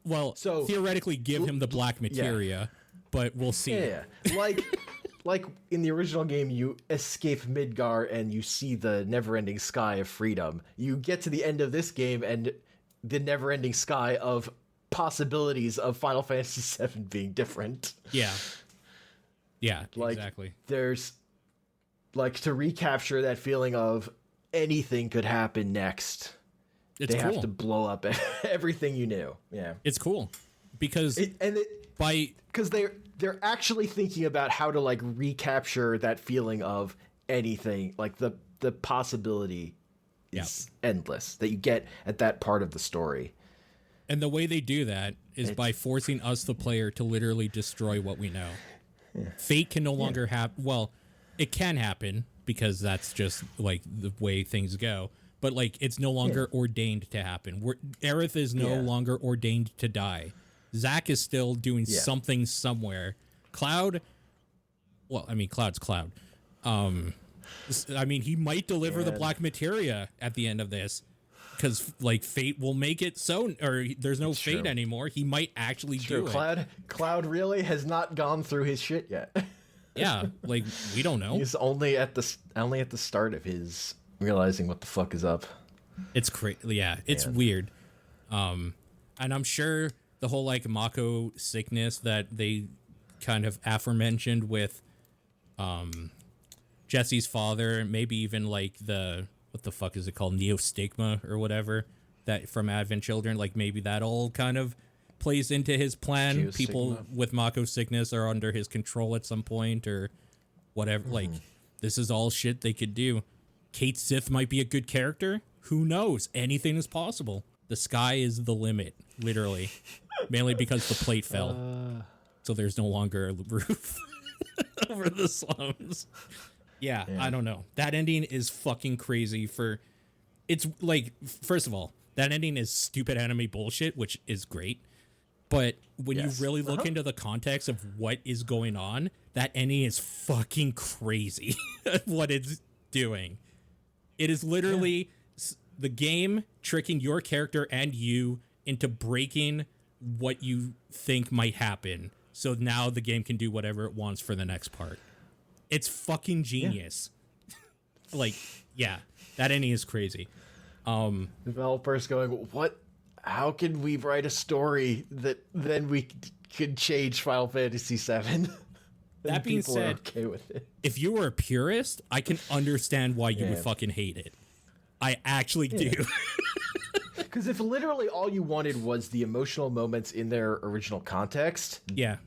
theoretically give him the black materia, but we'll see. Yeah, like in the original game, you escape Midgar and you see the never-ending sky of freedom. You get to the end of this game and the never-ending sky of possibilities of Final Fantasy VII being different. Yeah, like, exactly. There's, like, to recapture that feeling of anything could happen next. It's cool. have to blow up everything you knew. Yeah, it's cool because they're actually thinking about how to like recapture that feeling of anything, like the possibility is endless that you get at that part of the story. And the way they do that is by forcing us, the player, to literally destroy what we know. Yeah. Fate can no longer happen. Well, it can happen because that's just like the way things go. But like, it's no longer ordained to happen. Aerith is no longer ordained to die. Zack is still doing something somewhere. Cloud, well, I mean, Cloud's Cloud. I mean, he might deliver the black materia at the end of this because like fate will make it so, or there's no fate anymore. He might actually do it. Cloud really has not gone through his shit yet. Yeah, like we don't know. He's only at the start of his realizing what the fuck is up. It's crazy. Yeah, it's weird. And I'm sure the whole like Mako sickness that they kind of aforementioned with Jesse's father, maybe even like what the fuck is it called, neostigma or whatever, that from Advent Children, like maybe that all kind of plays into his plan. Geostigma. People with Mako sickness are under his control at some point or whatever. Like, this is all shit they could do. Kate Sith might be a good character. Who knows? Anything is possible. The sky is the limit, literally. Mainly because the plate fell. So there's no longer a roof over the slums. Yeah, I don't know. That ending is fucking crazy it's like, first of all, that ending is stupid anime bullshit, which is great. But when you really look into the context of what is going on, that ending is fucking crazy what it's doing. It is literally the game tricking your character and you into breaking what you think might happen. So now the game can do whatever it wants for the next part. It's fucking genius. Like, that ending is crazy. Developers going, what? How can we write a story that then we could change Final Fantasy VII? That being said, okay with it. If you were a purist, I can understand why you would fucking hate it. I actually do. Because if literally all you wanted was the emotional moments in their original context,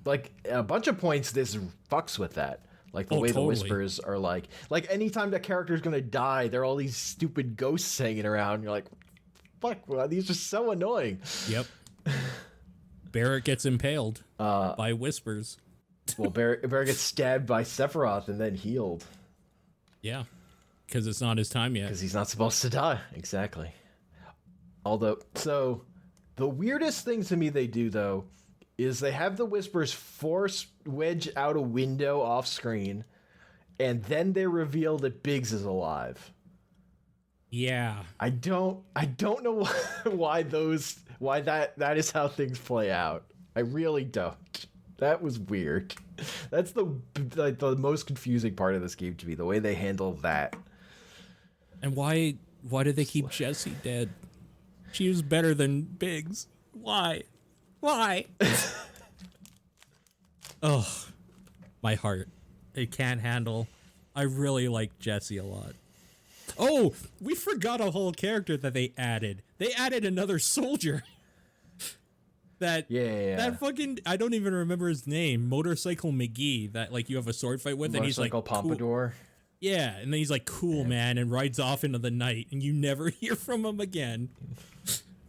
like a bunch of points, this fucks with that. Like the way the whispers are like anytime that character's gonna die, there are all these stupid ghosts hanging around. You're like, fuck, well, these are so annoying. Yep. Barrett gets impaled by whispers. Well, Barrett gets stabbed by Sephiroth and then healed. Yeah, because it's not his time yet. Because he's not supposed to die. Exactly. Although, so the weirdest thing to me they do, though, is they have the whispers force Wedge out a window off screen, and then they reveal that Biggs is alive. Yeah. I don't know why that is how things play out. I really don't. That was weird. That's the most confusing part of this game to me, the way they handle that. And why did they keep Jessie dead? She was better than Biggs. Why? Oh, my heart. It can't handle. I really like Jessie a lot. Oh, we forgot a whole character that they added. They added another soldier. That fucking, I don't even remember his name. Motorcycle McGee, that like you have a sword fight with, and he's like Pompadour. Cool. Yeah, and then he's like, cool, man, and rides off into the night, and you never hear from him again.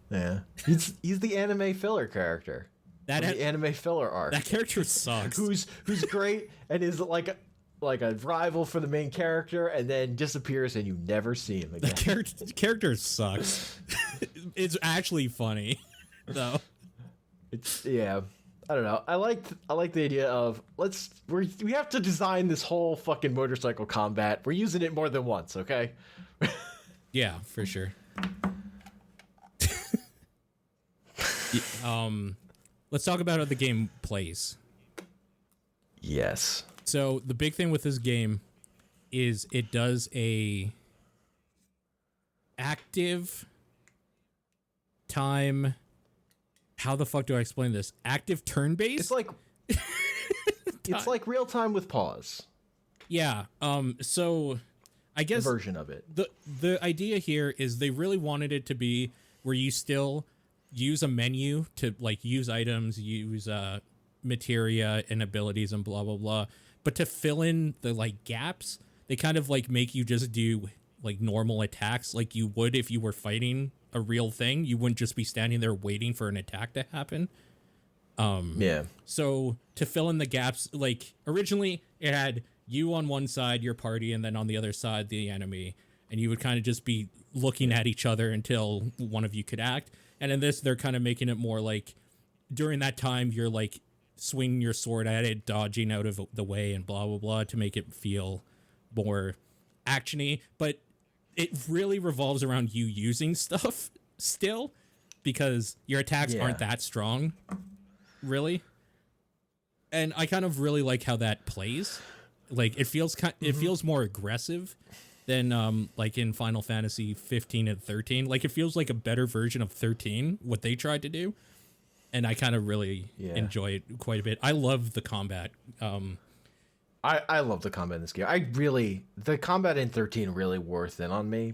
Yeah, he's the anime filler character. The anime filler arc. That character sucks. Who's great and is like a rival for the main character, and then disappears, and you never see him again. The character sucks. It's actually funny, though. I don't know. I like the idea of we have to design this whole fucking motorcycle combat. We're using it more than once, okay? Yeah, for sure. Let's talk about how the game plays. Yes. So the big thing with this game is it does a active time. How the fuck do I explain this? Active turn-based? It's like it's like real time with pause. Yeah. So I guess a version of it. The idea here is they really wanted it to be where you still use a menu to like use items, use materia and abilities and blah blah blah, but to fill in the like gaps, they kind of like make you just do like normal attacks like you would if you were fighting a real thing. You wouldn't just be standing there waiting for an attack to happen. So to fill in the gaps, like originally it had you on one side, your party, and then on the other side the enemy, and you would kind of just be looking at each other until one of you could act. And in this, they're kind of making it more like during that time you're like swinging your sword at it, dodging out of the way, and blah blah blah to make it feel more actiony. But it really revolves around you using stuff still, because your attacks aren't that strong, really. And I kind of really like how that plays. Like it feels it feels more aggressive than like in Final Fantasy 15 and 13. Like it feels like a better version of 13, what they tried to do. And I kind of really enjoy it quite a bit. I love the combat. I love the combat in this game. The combat in 13 really wore thin on me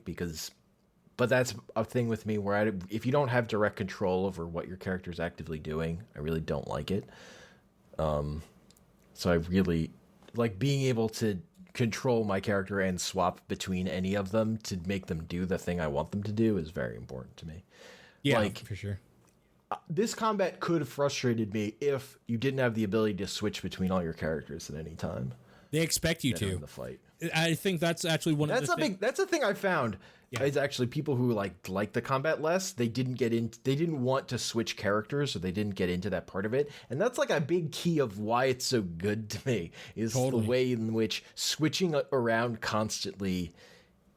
but that's a thing with me where if you don't have direct control over what your character is actively doing, I really don't like it. So I really like being able to control my character and swap between any of them to make them do the thing I want them to do is very important to me. Yeah, like, for sure. This combat could have frustrated me if you didn't have the ability to switch between all your characters at any time. They expect you to. In the fight. I think that's actually one of the That's a thing I found. Yeah. Is actually people who like the combat less. They didn't want to switch characters, or they didn't get into that part of it. And that's like a big key of why it's so good to me is the way in which switching around constantly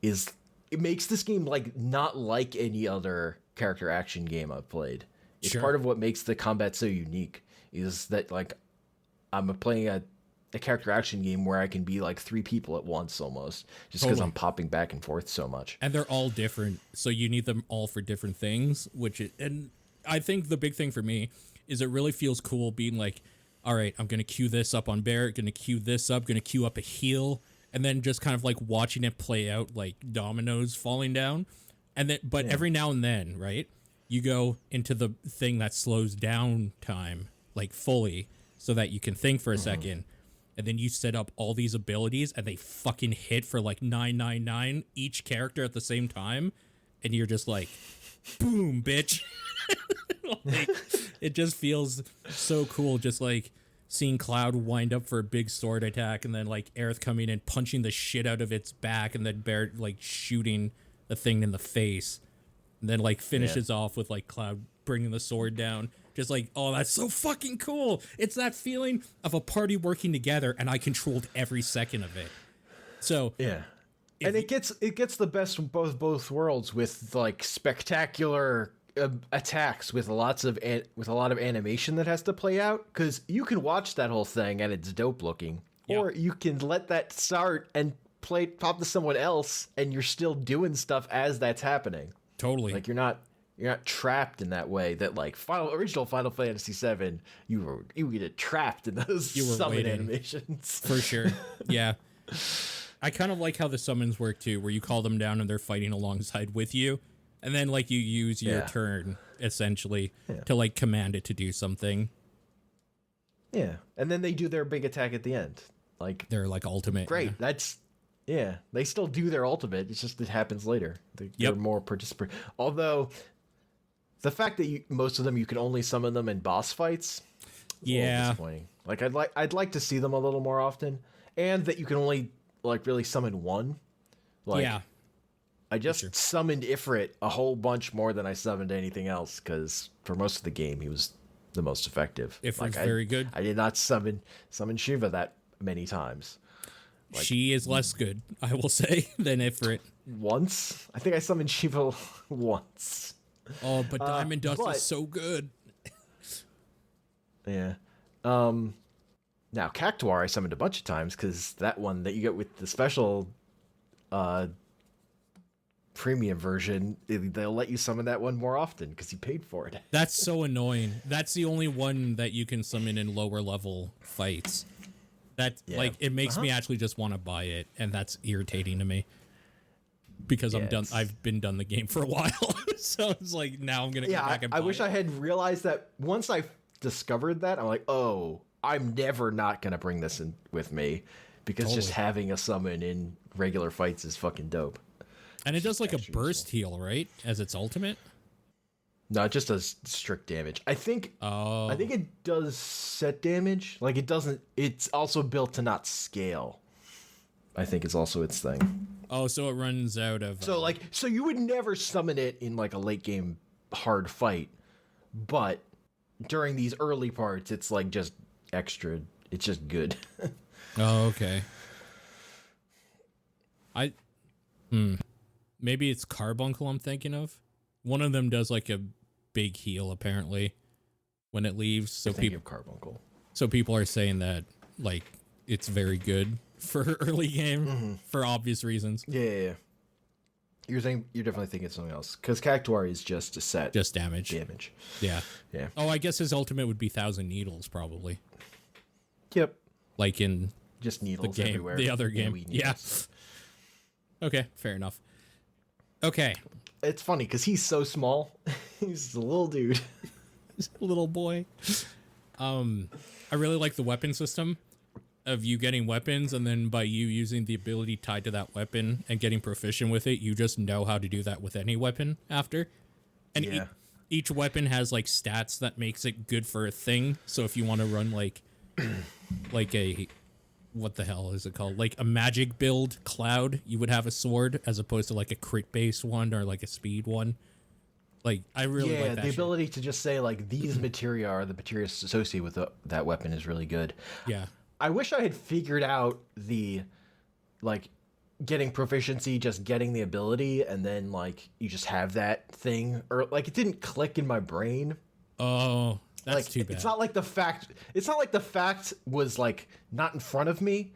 it makes this game like not like any other character action game I've played. It's part of what makes the combat so unique is that like I'm playing a character action game where I can be like three people at once almost just because I'm popping back and forth so much. And they're all different. So you need them all for different things, and I think the big thing for me is it really feels cool being like, all right, I'm going to queue this up on Barrett, going to queue this up, going to queue up a heal, and then just kind of like watching it play out like dominoes falling down. And then, but every now and then, right, you go into the thing that slows down time like fully so that you can think for a second. And then you set up all these abilities and they fucking hit for like 999 each character at the same time. And you're just like, boom, bitch. Like, it just feels so cool. Just like seeing Cloud wind up for a big sword attack and then like Aerith coming in, punching the shit out of its back, and then Barrett like shooting the thing in the face. And then like finishes off with like Cloud bringing the sword down. Just like, oh, that's so fucking cool. It's that feeling of a party working together, and I controlled every second of it. So and it gets the best of both worlds with like spectacular attacks with a lot of animation that has to play out, because you can watch that whole thing and it's dope looking, or you can let that start and pop to someone else, and you're still doing stuff as that's happening. Totally, like you're not trapped in that way that like original Final Fantasy VII, you get trapped in those summon animations. For sure. Yeah. I kind of like how the summons work too, where you call them down and they're fighting alongside with you. And then like you use your turn essentially to like command it to do something. Yeah. And then they do their big attack at the end. Like they're like ultimate. Great. Yeah. They still do their ultimate. It's just it happens later. They're more participant. Although the fact that most of them you can only summon them in boss fights, a little disappointing. Like I'd like to see them a little more often, and that you can only like really summon one. Like, I just summoned Ifrit a whole bunch more than I summoned anything else, because for most of the game he was the most effective. Ifrit's very good. I did not summon Shiva that many times. Like, she is less good, I will say, than Ifrit. Once? I think I summoned Shiva once. Oh, but Diamond Dust is so good. Yeah. Now, Cactuar I summoned a bunch of times, because that one that you get with the special premium version, they'll let you summon that one more often because you paid for it. That's so annoying. That's the only one that you can summon in lower level fights. That like it makes me actually just want to buy it, and that's irritating to me. because I'm done. I've been done the game for a while, so it's like now I'm gonna go back and buy I wish it. I had realized that once I discovered that. I'm like, oh, I'm never not gonna bring this in with me, because just having a summon in regular fights is fucking dope. And it does like a burst heal, right, as its ultimate? No, it just does strict damage. I think it does set damage. Like, it doesn't. It's also built to not scale. I think is also its thing. Oh, so it runs out of. So you would never summon it in like a late game hard fight, but during these early parts, it's like just extra. It's just good. Oh, okay. Maybe it's Carbuncle I'm thinking of. One of them does like a big heal apparently when it leaves. So people Carbuncle. So people are saying that like it's very good for early game for obvious reasons. Yeah. You're definitely thinking something else, because Cactuar is just a set. Just damage. Yeah. Oh, I guess his ultimate would be 1,000 Needles probably. Yep. Like in just needles the game, everywhere. the other game. Yeah. Okay, fair enough. Okay. It's funny because he's so small. He's a little dude. He's a little boy. I really like the weapon system of you getting weapons, and then by you using the ability tied to that weapon and getting proficient with it, you just know how to do that with any weapon after. And each weapon has like stats that makes it good for a thing. So if you want to run like a what the hell is it called? Like a magic build Cloud, you would have a sword as opposed to like a crit based one or like a speed one. Like I really like that the ability to just say like these materia are the materia associated with that weapon is really good. Yeah. I wish I had figured out the like getting proficiency, just getting the ability, and then like you just have that thing, or like it didn't click in my brain. Oh, that's like, too bad. It's not like the fact was like not in front of me,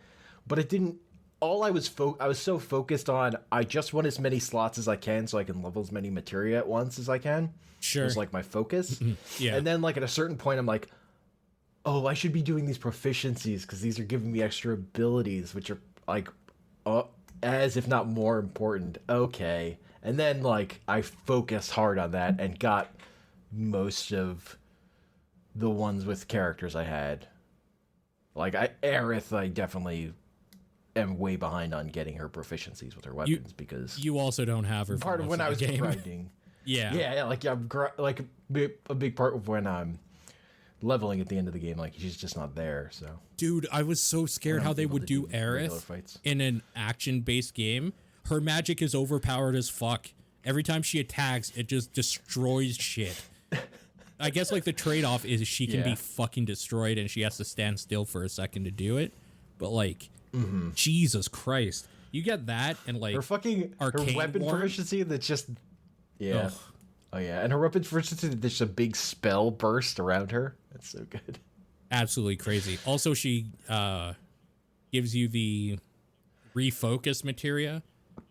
but it didn't. All I was so focused on, I just want as many slots as I can so I can level as many materia at once as I can. Sure. It was like my focus. Yeah. And then like at a certain point, I'm like, oh, I should be doing these proficiencies because these are giving me extra abilities, which are like, as if not more important. Okay. And then like I focused hard on that and got most of the ones with characters I had. Like Aerith, I definitely am way behind on getting her proficiencies with her weapons because you also don't have her. Part of when I was grinding. Yeah. Like a big part of when I'm leveling at the end of the game, like she's just not there. So, dude, I was so scared how they would do Aerith in an action-based game. Her magic is overpowered as fuck. Every time she attacks, it just destroys shit. I guess like the trade-off is she can be fucking destroyed and she has to stand still for a second to do it. But like, Jesus Christ, you get that and like her fucking her weapon proficiency that's just Ugh. Oh yeah, and her weapon proficiency there's just a big spell burst around her. That's so good. Absolutely crazy. Also, she gives you the refocus materia.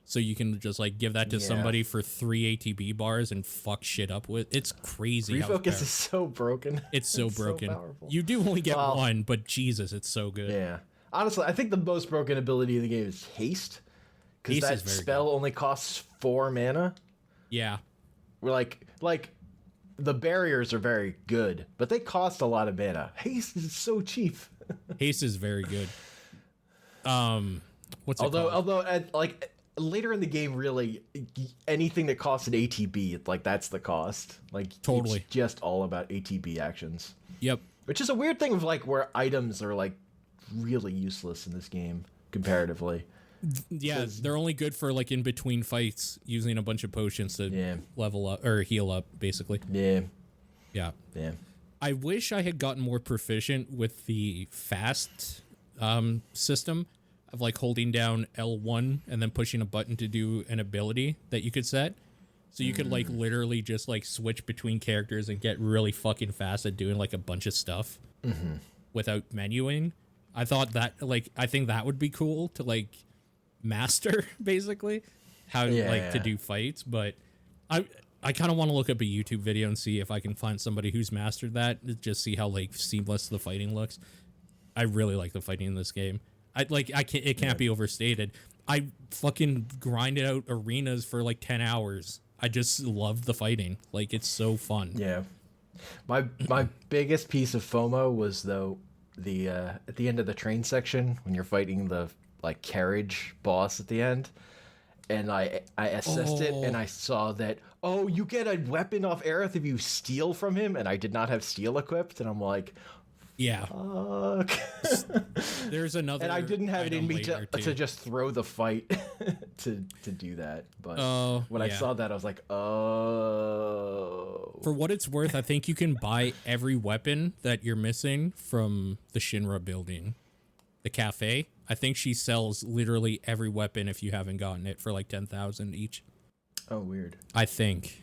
So you can just like give that to somebody for 3 ATB bars and fuck shit up with. It's crazy. Refocus is so broken. It's so broken. So you do only get one, but Jesus, it's so good. Yeah. Honestly, I think the most broken ability in the game is haste. Because that spell only costs 4 mana. Yeah. We're like the barriers are very good, but they cost a lot of mana. Haste is so cheap. Haste is very good. What's it called? Although like later in the game, really, anything that costs an ATB, like that's the cost. Like totally, it's just all about ATB actions. Yep. Which is a weird thing of like where items are like really useless in this game comparatively. Yeah, they're only good for like in between fights, using a bunch of potions to level up or heal up, basically. Yeah. I wish I had gotten more proficient with the fast system of like holding down L1 and then pushing a button to do an ability that you could set. So you could like literally just like switch between characters and get really fucking fast at doing like a bunch of stuff without menuing. I thought that I think that would be cool to like master basically how to do fights, but I kind of want to look up a YouTube video and see if I can find somebody who's mastered that, just see how like seamless the fighting looks. I really like the fighting in this game. It can't be overstated. I fucking grinded out arenas for like 10 hours. I just love the fighting. Like, it's so fun. Yeah. My biggest piece of FOMO was, though, the at the end of the train section when you're fighting the like carriage boss at the end, and I assessed it and I saw that, oh, you get a weapon off Aerith if you steal from him, and I did not have steel equipped, and I'm like, yeah, fuck. There's another, and I didn't have it in me to just throw the fight to do that. But when I saw that, I was like, oh. For what it's worth, I think you can buy every weapon that you're missing from the Shinra building, the cafe. I think she sells literally every weapon if you haven't gotten it for like 10,000 each. Oh, weird. I think,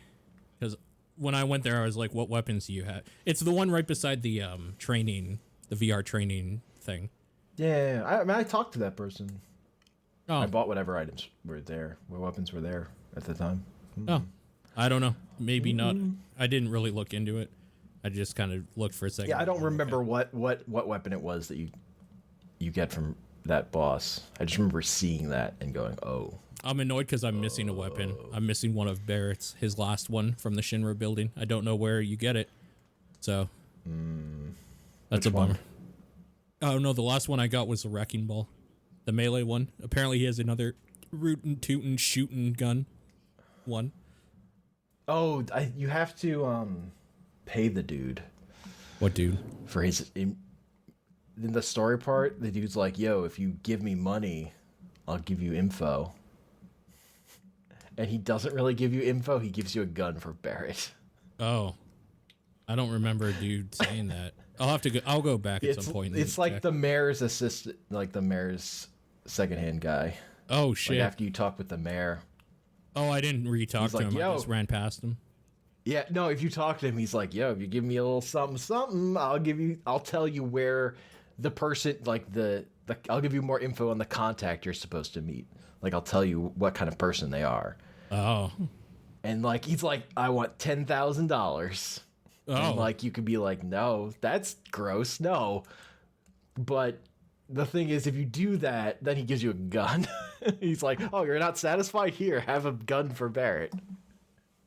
because when I went there, I was like, "What weapons do you have?" It's the one right beside the training, the VR training thing. Yeah, I mean, I talked to that person. Oh. I bought whatever items were there, what weapons were there at the time. Oh, I don't know. Maybe not. I didn't really look into it. I just kind of looked for a second. Yeah, I don't remember what weapon it was that you get from that boss. I just remember seeing that and going, oh. I'm annoyed because I'm missing a weapon. I'm missing one of Barrett's, his last one from the Shinra building. I don't know where you get it. So, that's a bummer. Oh, no, the last one I got was the Wrecking Ball. The melee one. Apparently he has another rootin' tootin' shootin' gun one. Oh, you have to pay the dude. What dude? For his... In the story part, the dude's like, yo, if you give me money, I'll give you info. And he doesn't really give you info, he gives you a gun for Barrett. Oh. I don't remember a dude saying that. I'll go back at some point. It's like the mayor's assistant, like the mayor's secondhand guy. Oh, shit. Like after you talk with the mayor. Oh, I didn't re-talk to him. I just ran past him. Yeah, no, if you talk to him, he's like, yo, if you give me a little something, I'll tell you where the person, like I'll give you more info on the contact you're supposed to meet. Like, I'll tell you what kind of person they are. Oh. And like, he's like, I want $10,000. Oh. And like, you could be like, no, that's gross. No. But the thing is, if you do that, then he gives you a gun. He's like, oh, you're not satisfied? Here, have a gun for Barrett.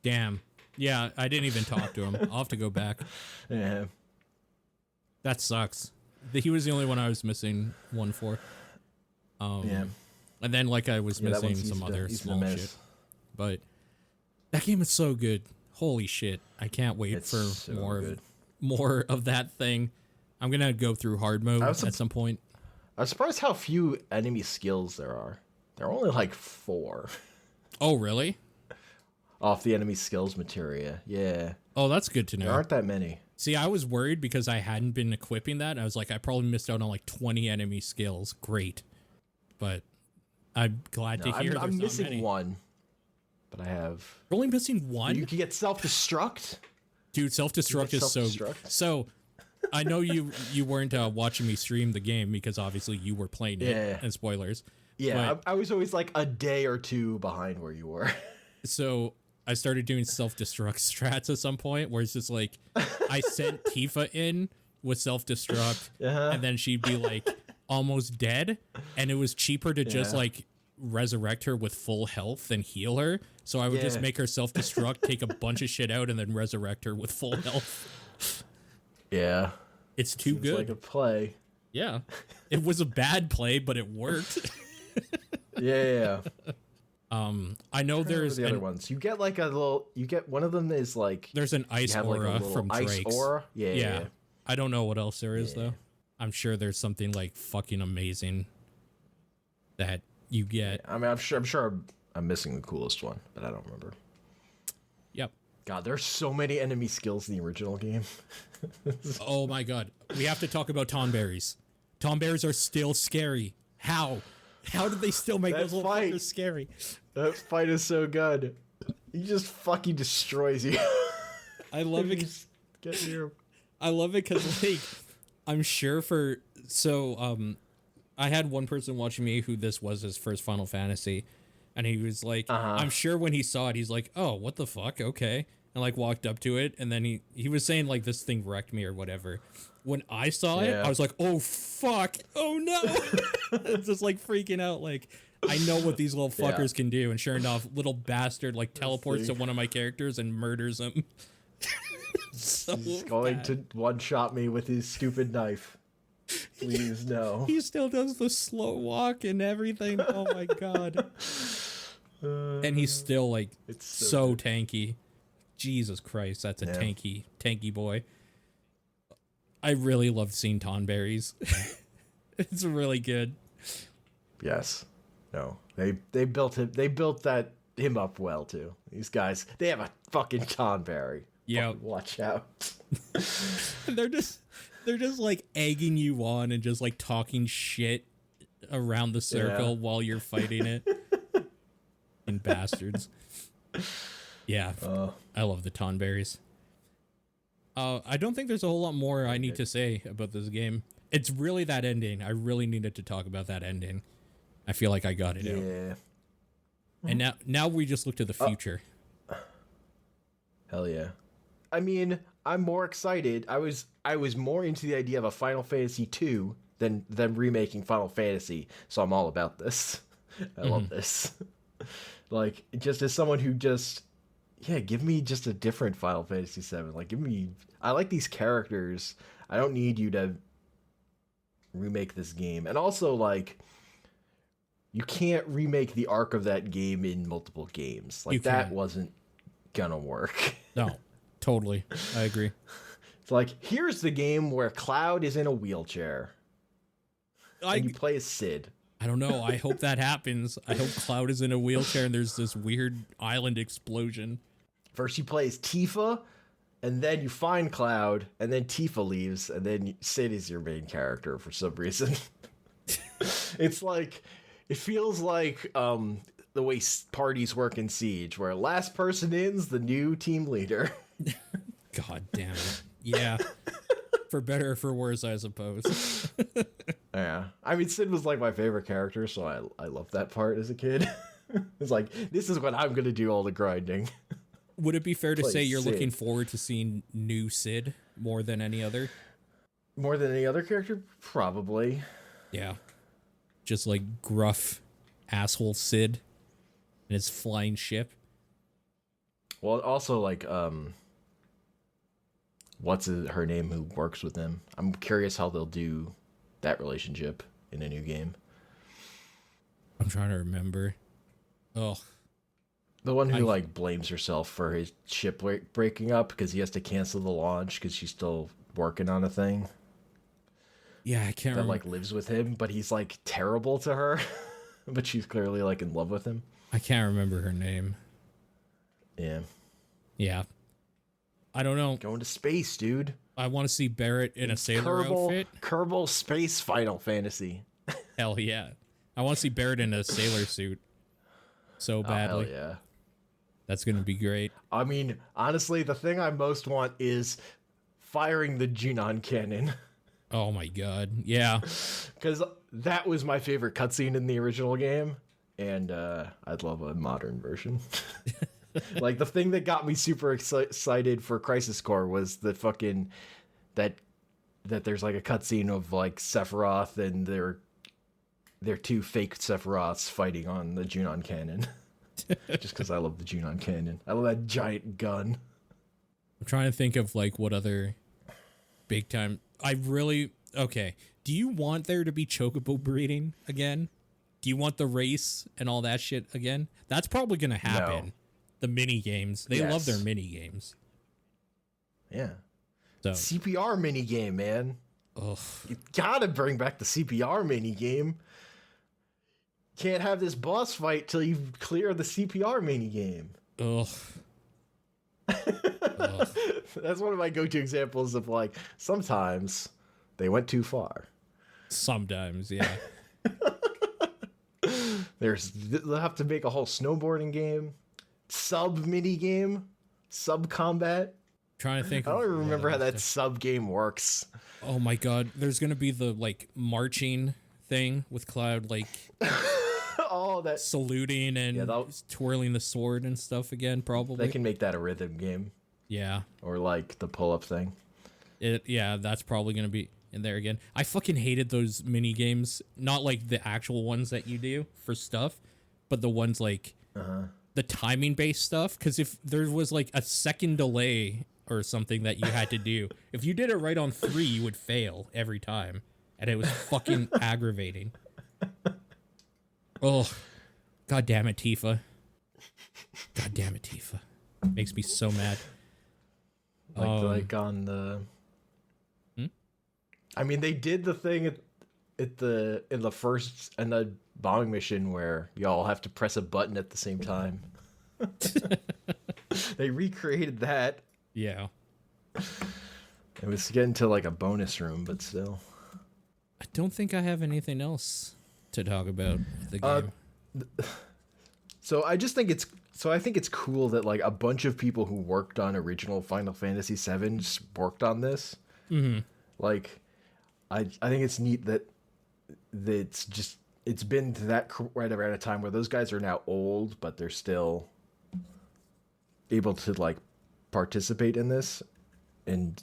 Damn. Yeah, I didn't even talk to him. I'll have to go back. Yeah. That sucks. He was the only one I was missing one for. Yeah. And then, like, I was missing some other small shit. But that game is so good. Holy shit. I can't wait for so more of that thing. I'm going to go through hard mode at some point. I'm surprised how few enemy skills there are. There are only like 4. Oh, really? Off the enemy skills materia. Yeah. Oh, that's good to know. There aren't that many. See, I was worried because I hadn't been equipping that. I was like, I probably missed out on like 20 enemy skills. Great. But I'm glad to hear I'm missing one. But I have... You're only missing one? You can get self-destruct? Dude, self-destruct is so... So, I know you weren't watching me stream the game because obviously you were playing it, and spoilers. Yeah, I was always like a day or two behind where you were. So, I started doing self-destruct strats at some point where it's just like, I sent Tifa in with self-destruct, and then she'd be like almost dead, and it was cheaper to just like resurrect her with full health and heal her. So I would just make her self-destruct, take a bunch of shit out, and then resurrect her with full health. Yeah. It's too good. Like a play. Yeah. It was a bad play, but it worked. Yeah. I know there's the other ones. You get like one of them is like there's an ice aura like from Drake's. Ice aura? Yeah. I don't know what else there is though. I'm sure there's something like fucking amazing that you get. I mean, I'm sure I'm missing the coolest one, but I don't remember. Yep. God, there's so many enemy skills in the original game. Oh my god. We have to talk about Tonberries. Tonberries are still scary. How? How did they still make those little fuckers scary? That fight is so good. He just fucking destroys you. I love it. Get near him. I love it because, like, I'm sure I had one person watching me who this was his first Final Fantasy, and he was like, I'm sure when he saw it, he's like, oh, what the fuck? Okay. And, like, walked up to it, and then he was saying, like, this thing wrecked me or whatever. When I saw it, I was like, oh, fuck. Oh, no. It's just, like, freaking out. Like, I know what these little fuckers can do, and sure enough, little bastard like teleports to one of my characters and murders him. He's going to one-shot me with his stupid knife. Please, no. He still does the slow walk and everything. Oh my god. And he's still like it's so tanky. Jesus Christ, that's a tanky boy. I really loved seeing Tonberries. It's really good. Yes. No. They built him up well too. These guys, they have a fucking Tonberry. Yeah. Watch out. They're just like egging you on and just like talking shit around the circle while you're fighting it. And bastards. Yeah. I love the Tonberries. I don't think there's a whole lot more I need to say about this game. It's really that ending. I really needed to talk about that ending. I feel like I got it out. Yeah. And now we just look to the future. Hell yeah. I mean, I'm more excited. I was more into the idea of a Final Fantasy II than remaking Final Fantasy, so I'm all about this. I love this. Like, just as someone who just give me just a different Final Fantasy VII. Like, I like these characters. I don't need you to remake this game. And also, like, you can't remake the arc of that game in multiple games. Like, that wasn't gonna work. No, totally. I agree. It's like, here's the game where Cloud is in a wheelchair. And you play as Cid. I don't know. I hope that happens. I hope Cloud is in a wheelchair and there's this weird island explosion. First you play as Tifa, and then you find Cloud, and then Tifa leaves, and then Cid is your main character for some reason. It's like, it feels like the way parties work in Siege, where last person in's the new team leader. God damn it. Yeah. For better or for worse, I suppose. Yeah. I mean, Cid was like my favorite character, so I loved that part as a kid. It's like, this is what I'm going to do all the grinding. Would it be fair to say you're looking forward to seeing new Cid more than any other? More than any other character? Probably. Yeah. Just like gruff asshole Cid and his flying ship. Well, also like, what's her name who works with him? I'm curious how they'll do that relationship in a new game. I'm trying to remember. Oh. The one who like blames herself for his ship breaking up because he has to cancel the launch because she's still working on a thing. Yeah, I can't remember. That like lives with him, but he's like terrible to her. But she's clearly like in love with him. I can't remember her name. Yeah. Yeah. I don't know. Going to space, dude. I want to see Barrett in a sailor outfit. Kerbal Space Final Fantasy. Hell yeah. I want to see Barrett in a sailor suit so badly. Hell yeah. That's going to be great. I mean, honestly, the thing I most want is firing the Junon cannon. Oh my god. Yeah. Because that was my favorite cutscene in the original game, and I'd love a modern version. Like, the thing that got me super excited for Crisis Core was the fucking that there's like a cutscene of like Sephiroth and their two fake Sephiroths fighting on the Junon cannon. Just because I love the Junon cannon. I love that giant gun. I'm trying to think of like what other big time. Okay. Do you want there to be chocobo breeding again? Do you want the race and all that shit again? That's probably going to happen. No. The mini games. They love their mini games. Yeah. So CPR mini game, man. Ugh. You gotta bring back the CPR mini game. Can't have this boss fight till you clear the CPR mini game. Ugh. Ugh. That's one of my go-to examples of like sometimes they went too far. Sometimes, yeah. They'll have to make a whole snowboarding game. Sub mini game, sub combat. Trying to think. I don't even remember how that sub game works. Oh my god, there's gonna be the like marching thing with Cloud, like that saluting and twirling the sword and stuff again. Probably they can make that a rhythm game. Yeah, or like the pull up thing. Yeah, that's probably gonna be. in there again. I fucking hated those mini games. Not like the actual ones that you do for stuff, but the ones like the timing based stuff. Because if there was like a second delay or something that you had to do, if you did it right on 3, you would fail every time, and it was fucking aggravating. Oh, god damn it, Tifa. God damn it, Tifa. Makes me so mad. Like on the. I mean, they did the thing in the first and the bombing mission where y'all have to press a button at the same time. They recreated that. Yeah. It was getting to like a bonus room, but still. I don't think I have anything else to talk about with the game. So I think it's cool that like a bunch of people who worked on original Final Fantasy VII just worked on this. Mm-hmm. Like, I think it's neat that it's been to that right around a time where those guys are now old, but they're still able to like participate in this and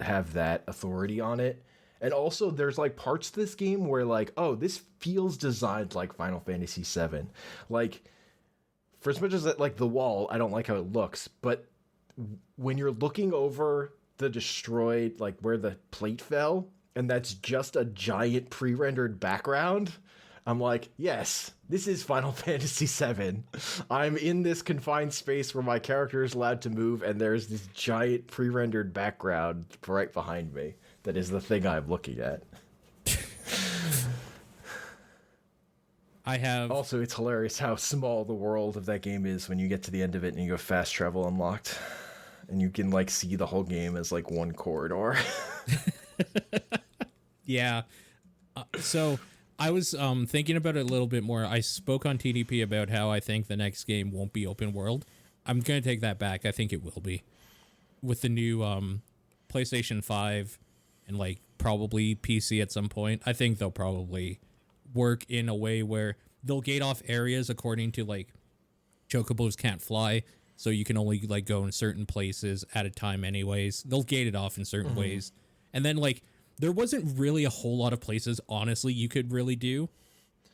have that authority on it. And also there's like parts of this game where like, oh, this feels designed like Final Fantasy VII. Like, for as much as that, like the wall, I don't like how it looks, but when you're looking over the destroyed, like where the plate fell, and that's just a giant pre-rendered background, I'm like, yes, this is Final Fantasy VII. I'm in this confined space where my character is allowed to move, and there's this giant pre-rendered background right behind me. That is the thing I'm looking at. Also, it's hilarious how small the world of that game is when you get to the end of it and you go fast travel unlocked. And you can like see the whole game as like one corridor. Yeah. So I was thinking about it a little bit more. I spoke on TDP about how I think the next game won't be open world. I'm going to take that back. I think it will be. With the new PlayStation 5 and like probably PC at some point, I think they'll probably work in a way where they'll gate off areas according to like chocobos can't fly, so you can only like go in certain places at a time anyways. They'll gate it off in certain ways. And then like there wasn't really a whole lot of places honestly you could really do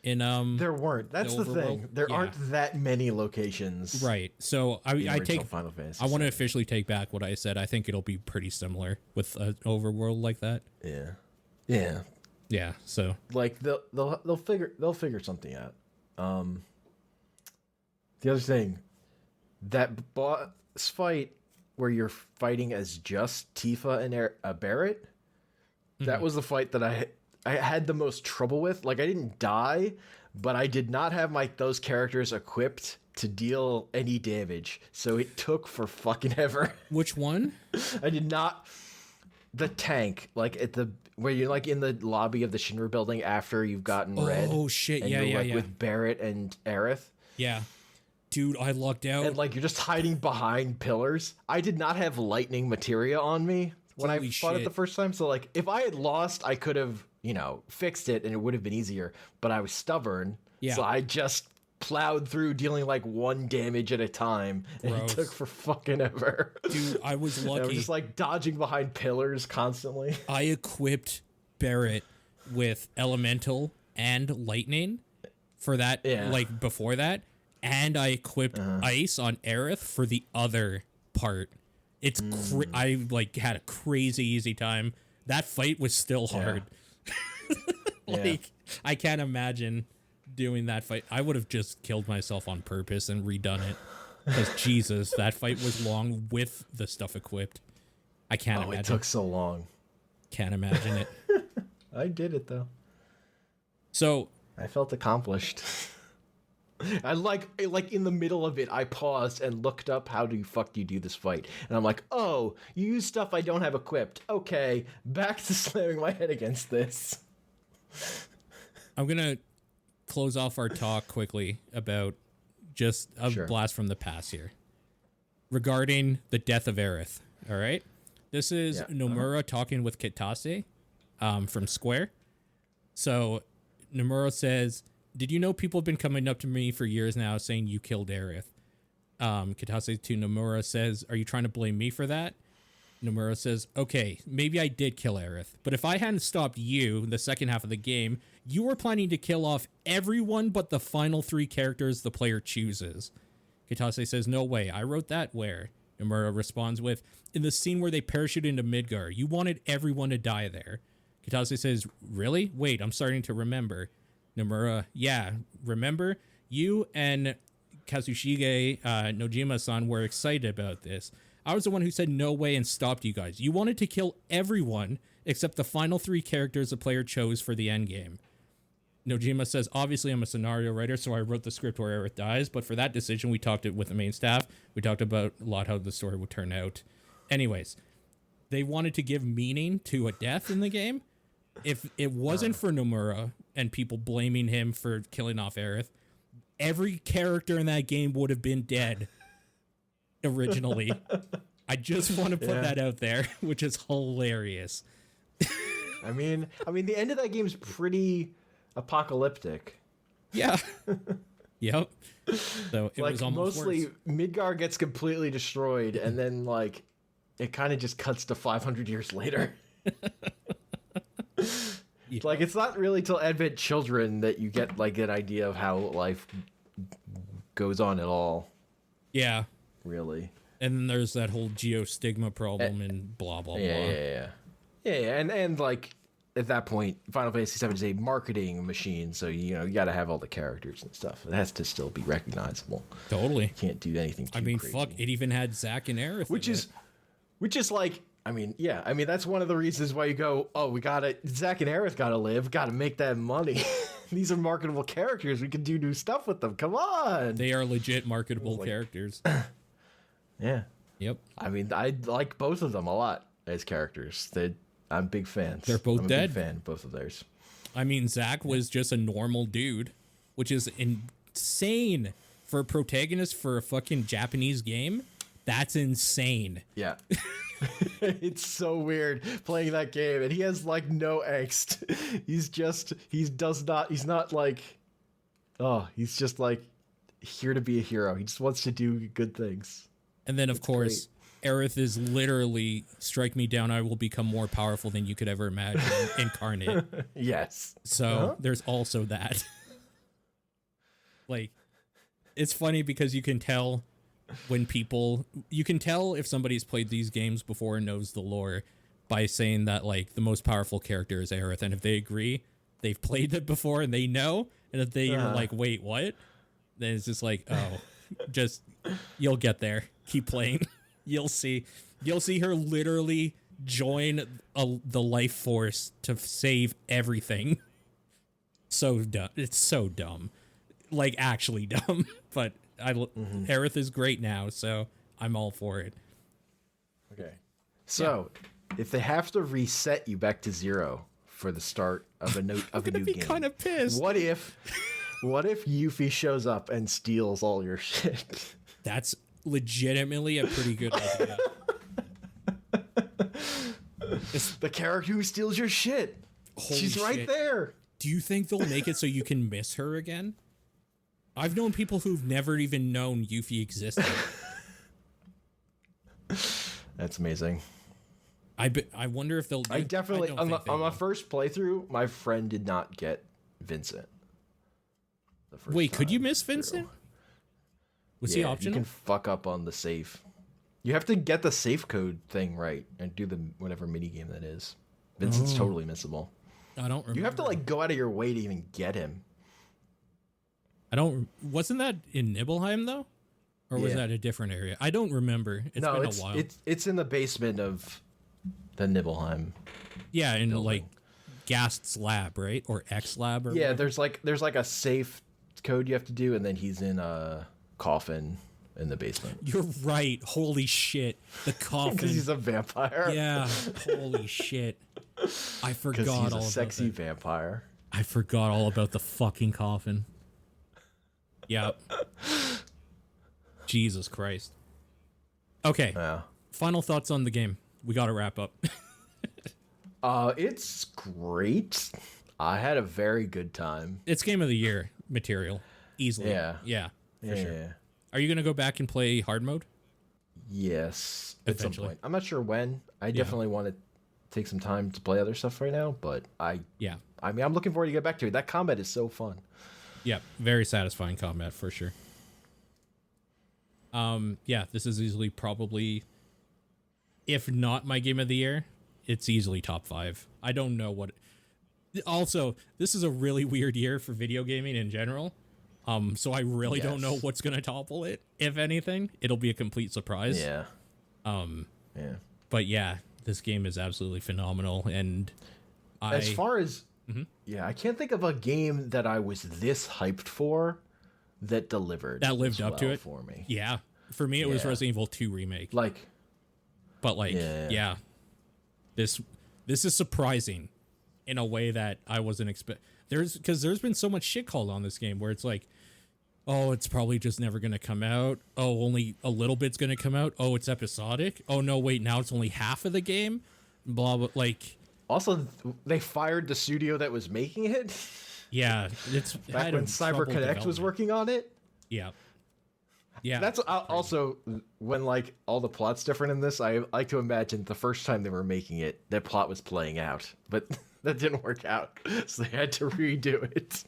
in there weren't. That's the thing. There aren't that many locations. Right. So I take Final Fantasy. I want to officially take back what I said. I think it'll be pretty similar with an overworld like that. Yeah. Yeah. Yeah, so like they'll figure something out. The other thing, that boss fight where you're fighting as just Tifa and Barrett, that was the fight that I had the most trouble with. Like, I didn't die, but I did not have those characters equipped to deal any damage, so it took for fucking ever. Which one? I did not. The tank, like where you're like in the lobby of the Shinra building after you've gotten red. Oh shit! And Yeah. With Barrett and Aerith. Yeah, dude, I lucked out. And like you're just hiding behind pillars. I did not have lightning materia on me when I fought it the first time. So like, if I had lost, I could have fixed it and it would have been easier. But I was stubborn, so I just plowed through dealing like 1 damage at a time, and it took for fucking ever. Dude, I was lucky. I was just like dodging behind pillars constantly. I equipped Barrett with elemental and lightning for that, like before that, and I equipped ice on Aerith for the other part. It's I like had a crazy easy time. That fight was still hard. I can't imagine doing that fight. I would have just killed myself on purpose and redone it. Because Jesus, that fight was long with the stuff equipped. I can't imagine. It took so long. Can't imagine it. I did it though. So I felt accomplished. I like in the middle of it, I paused and looked up how do you do this fight, and I'm like, oh, you use stuff I don't have equipped. Okay, back to slamming my head against this. I'm gonna close off our talk quickly about just a blast from the past here regarding the death of Aerith. All right, this is Nomura talking with Kitase from Square. So Nomura says, did you know people have been coming up to me for years now saying you killed Aerith? Kitase to Nomura says, are you trying to blame me for that? Nomura says, okay, maybe I did kill Aerith, but if I hadn't stopped you, the second half of the game, you were planning to kill off everyone but the final 3 characters the player chooses. Kitase says, no way, I wrote that where? Nomura responds with, in the scene where they parachute into Midgar, you wanted everyone to die there. Kitase says, really? Wait, I'm starting to remember. Nomura, yeah, remember? You and Kazushige Nojima-san were excited about this. I was the one who said no way and stopped you guys. You wanted to kill everyone except the final 3 characters the player chose for the endgame. Nojima says, obviously I'm a scenario writer, so I wrote the script where Aerith dies, but for that decision, we talked it with the main staff. We talked about a lot how the story would turn out. Anyways, they wanted to give meaning to a death in the game. If it wasn't for Nomura and people blaming him for killing off Aerith, every character in that game would have been dead originally. I just want to put that out there, which is hilarious. I mean, the end of that game's pretty apocalyptic. Yeah. Yep. So it was almost mostly worse. Midgar gets completely destroyed, and then like it kind of just cuts to 500 years later. Yeah. Like it's not really till Advent Children that you get like an idea of how life goes on at all. Yeah. Really. And then there's that whole geostigma problem and blah blah blah. Yeah. And like at that point, Final Fantasy VII is a marketing machine, so you got to have all the characters and stuff. It has to still be recognizable. Totally. You can't do anything too crazy. Fuck, it even had Zack and Aerith. Which is like, that's one of the reasons why you go, oh, Zack and Aerith gotta live, gotta make that money. These are marketable characters. We can do new stuff with them. Come on. They are legit marketable characters. Yeah. Yep. I like both of them a lot as characters. I'm big fans. They're both dead. I'm a big fan of both of theirs. Zack was just a normal dude, which is insane for a protagonist for a fucking Japanese game. That's insane. Yeah. It's so weird playing that game, and he has like no angst. He's just like here to be a hero. He just wants to do good things. And then of course Aerith is literally strike me down, I will become more powerful than you could ever imagine incarnate. Yes. So there's also that. Like, it's funny because you can tell if somebody's played these games before and knows the lore by saying that like the most powerful character is Aerith, and if they agree, they've played it before and they know, and if they are like, wait, what? Then it's just like, oh, just you'll get there. Keep playing. You'll see her literally join the life force to save everything. So dumb. It's so dumb. Like actually dumb, but Aerith is great now, so I'm all for it. Okay. So, if they have to reset you back to 0 for the start of a new game, I'm gonna be kind of pissed. What if Yuffie shows up and steals all your shit? That's legitimately a pretty good idea. It's the character who steals your shit. She's right there. Do you think they'll make it so you can miss her again? I've known people who've never even known Yuffie existed. That's amazing. I wonder if they'll. I definitely on my first playthrough, my friend did not get Vincent. Wait, could you miss Vincent? Was he optional? You can fuck up on the save. You have to get the safe code thing right and do the whatever minigame that is. Vincent's totally missable. I don't remember. You have to like go out of your way to even get him. Wasn't that in Nibelheim though? Or was that a different area? I don't remember. It's been a while. It's in the basement of the Nibelheim. Yeah, in like Gast's lab, right? Or X lab or whatever. there's like a safe code you have to do, and then he's in a coffin in the basement. You're right. Holy shit. The coffin. Because he's a vampire. Yeah. Holy shit. I forgot all about that. He's a sexy vampire. I forgot all about the fucking coffin. Yep. Jesus Christ. Okay. Yeah. Final thoughts on the game. We got to wrap up. It's great. I had a very good time. It's game of the year material. Easily. Yeah. Yeah. For sure. Yeah. Are you going to go back and play hard mode? Yes, eventually. At some point. I'm not sure when. I definitely want to take some time to play other stuff right now, but I mean, I'm looking forward to get back to it. That combat is so fun. Yeah, very satisfying combat for sure. This is easily probably, if not my game of the year, it's easily top 5. I don't know what. Also, this is a really weird year for video gaming in general. So I really don't know what's gonna topple it. If anything, it'll be a complete surprise. Yeah. But yeah, this game is absolutely phenomenal, and as far as I can't think of a game that I was this hyped for that delivered. That lived up to it for me. Yeah, for me it was Resident Evil 2 remake. This is surprising in a way that I wasn't expect. There's been so much shit called on this game where it's like, oh, it's probably just never gonna come out. Oh, only a little bit's gonna come out. Oh, it's episodic. Oh no, wait, now it's only half of the game. Blah blah. Like, also they fired the studio that was making it. Yeah, it's back when CyberConnect was working on it. Yeah. That's also when like all the plot's different in this. I like to imagine the first time they were making it, that plot was playing out, but that didn't work out, so they had to redo it.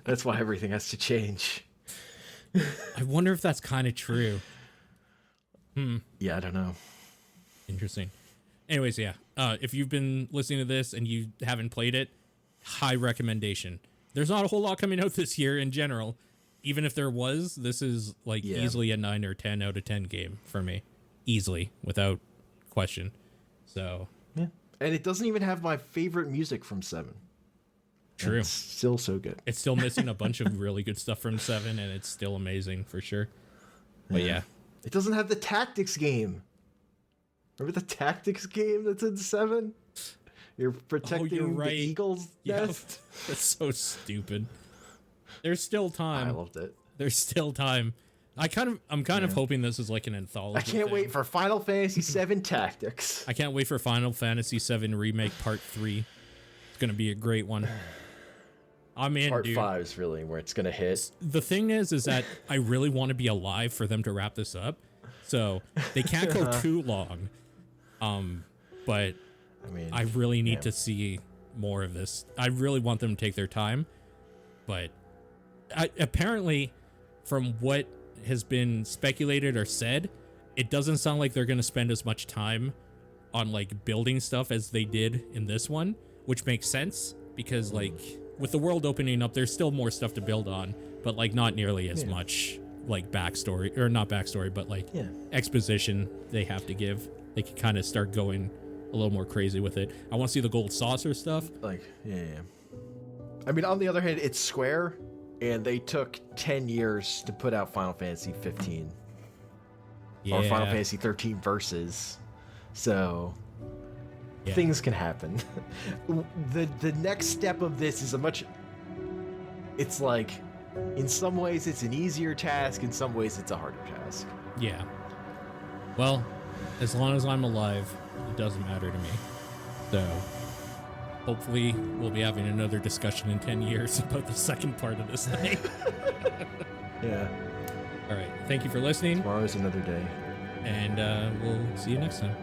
That's why everything has to change. I wonder if that's kind of true. Yeah, I don't know. Interesting. Anyways, if you've been listening to this and you haven't played it, high recommendation. There's not a whole lot coming out this year in general. Even if there was, this is like easily a 9 or 10 out of 10 game for me. Easily, without question. So yeah. And it doesn't even have my favorite music from 7. True. It's still so good. It's still missing a bunch of really good stuff from 7, and it's still amazing for sure. But yeah. It doesn't have the tactics game. Remember the tactics game that's in 7? You're protecting the eagle's nest? That's so stupid. There's still time. I loved it. There's still time. I'm kind of hoping this is like an anthology. I can't wait for Final Fantasy VII Tactics. I can't wait for Final Fantasy VII Remake Part 3. It's going to be a great one. I'm in, Part 5 is really where it's going to hit. The thing is that I really want to be alive for them to wrap this up. So they can't go too long. But I mean, I really need to see more of this. I really want them to take their time. But apparently, from what has been speculated or said, it doesn't sound like they're going to spend as much time on like building stuff as they did in this one, which makes sense because like with the world opening up, there's still more stuff to build on, but like not nearly as much like backstory, or not backstory, but like exposition they have to give. They can kind of start going a little more crazy with it. I want to see the gold saucer stuff. Like, I mean, on the other hand, it's Square, and they took 10 years to put out Final Fantasy 15. Or Final Fantasy 13 Versus. So things can happen. The next step of this is it's like, in some ways it's an easier task, in some ways it's a harder task. Yeah. Well, as long as I'm alive, it doesn't matter to me. So hopefully we'll be having another discussion in 10 years about the second part of this thing. Yeah. All right. Thank you for listening. Tomorrow's another day. And we'll see you next time.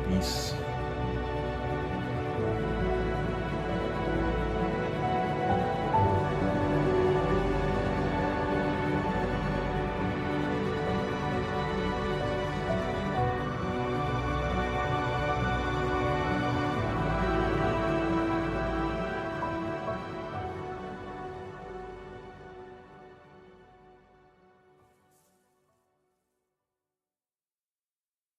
Peace.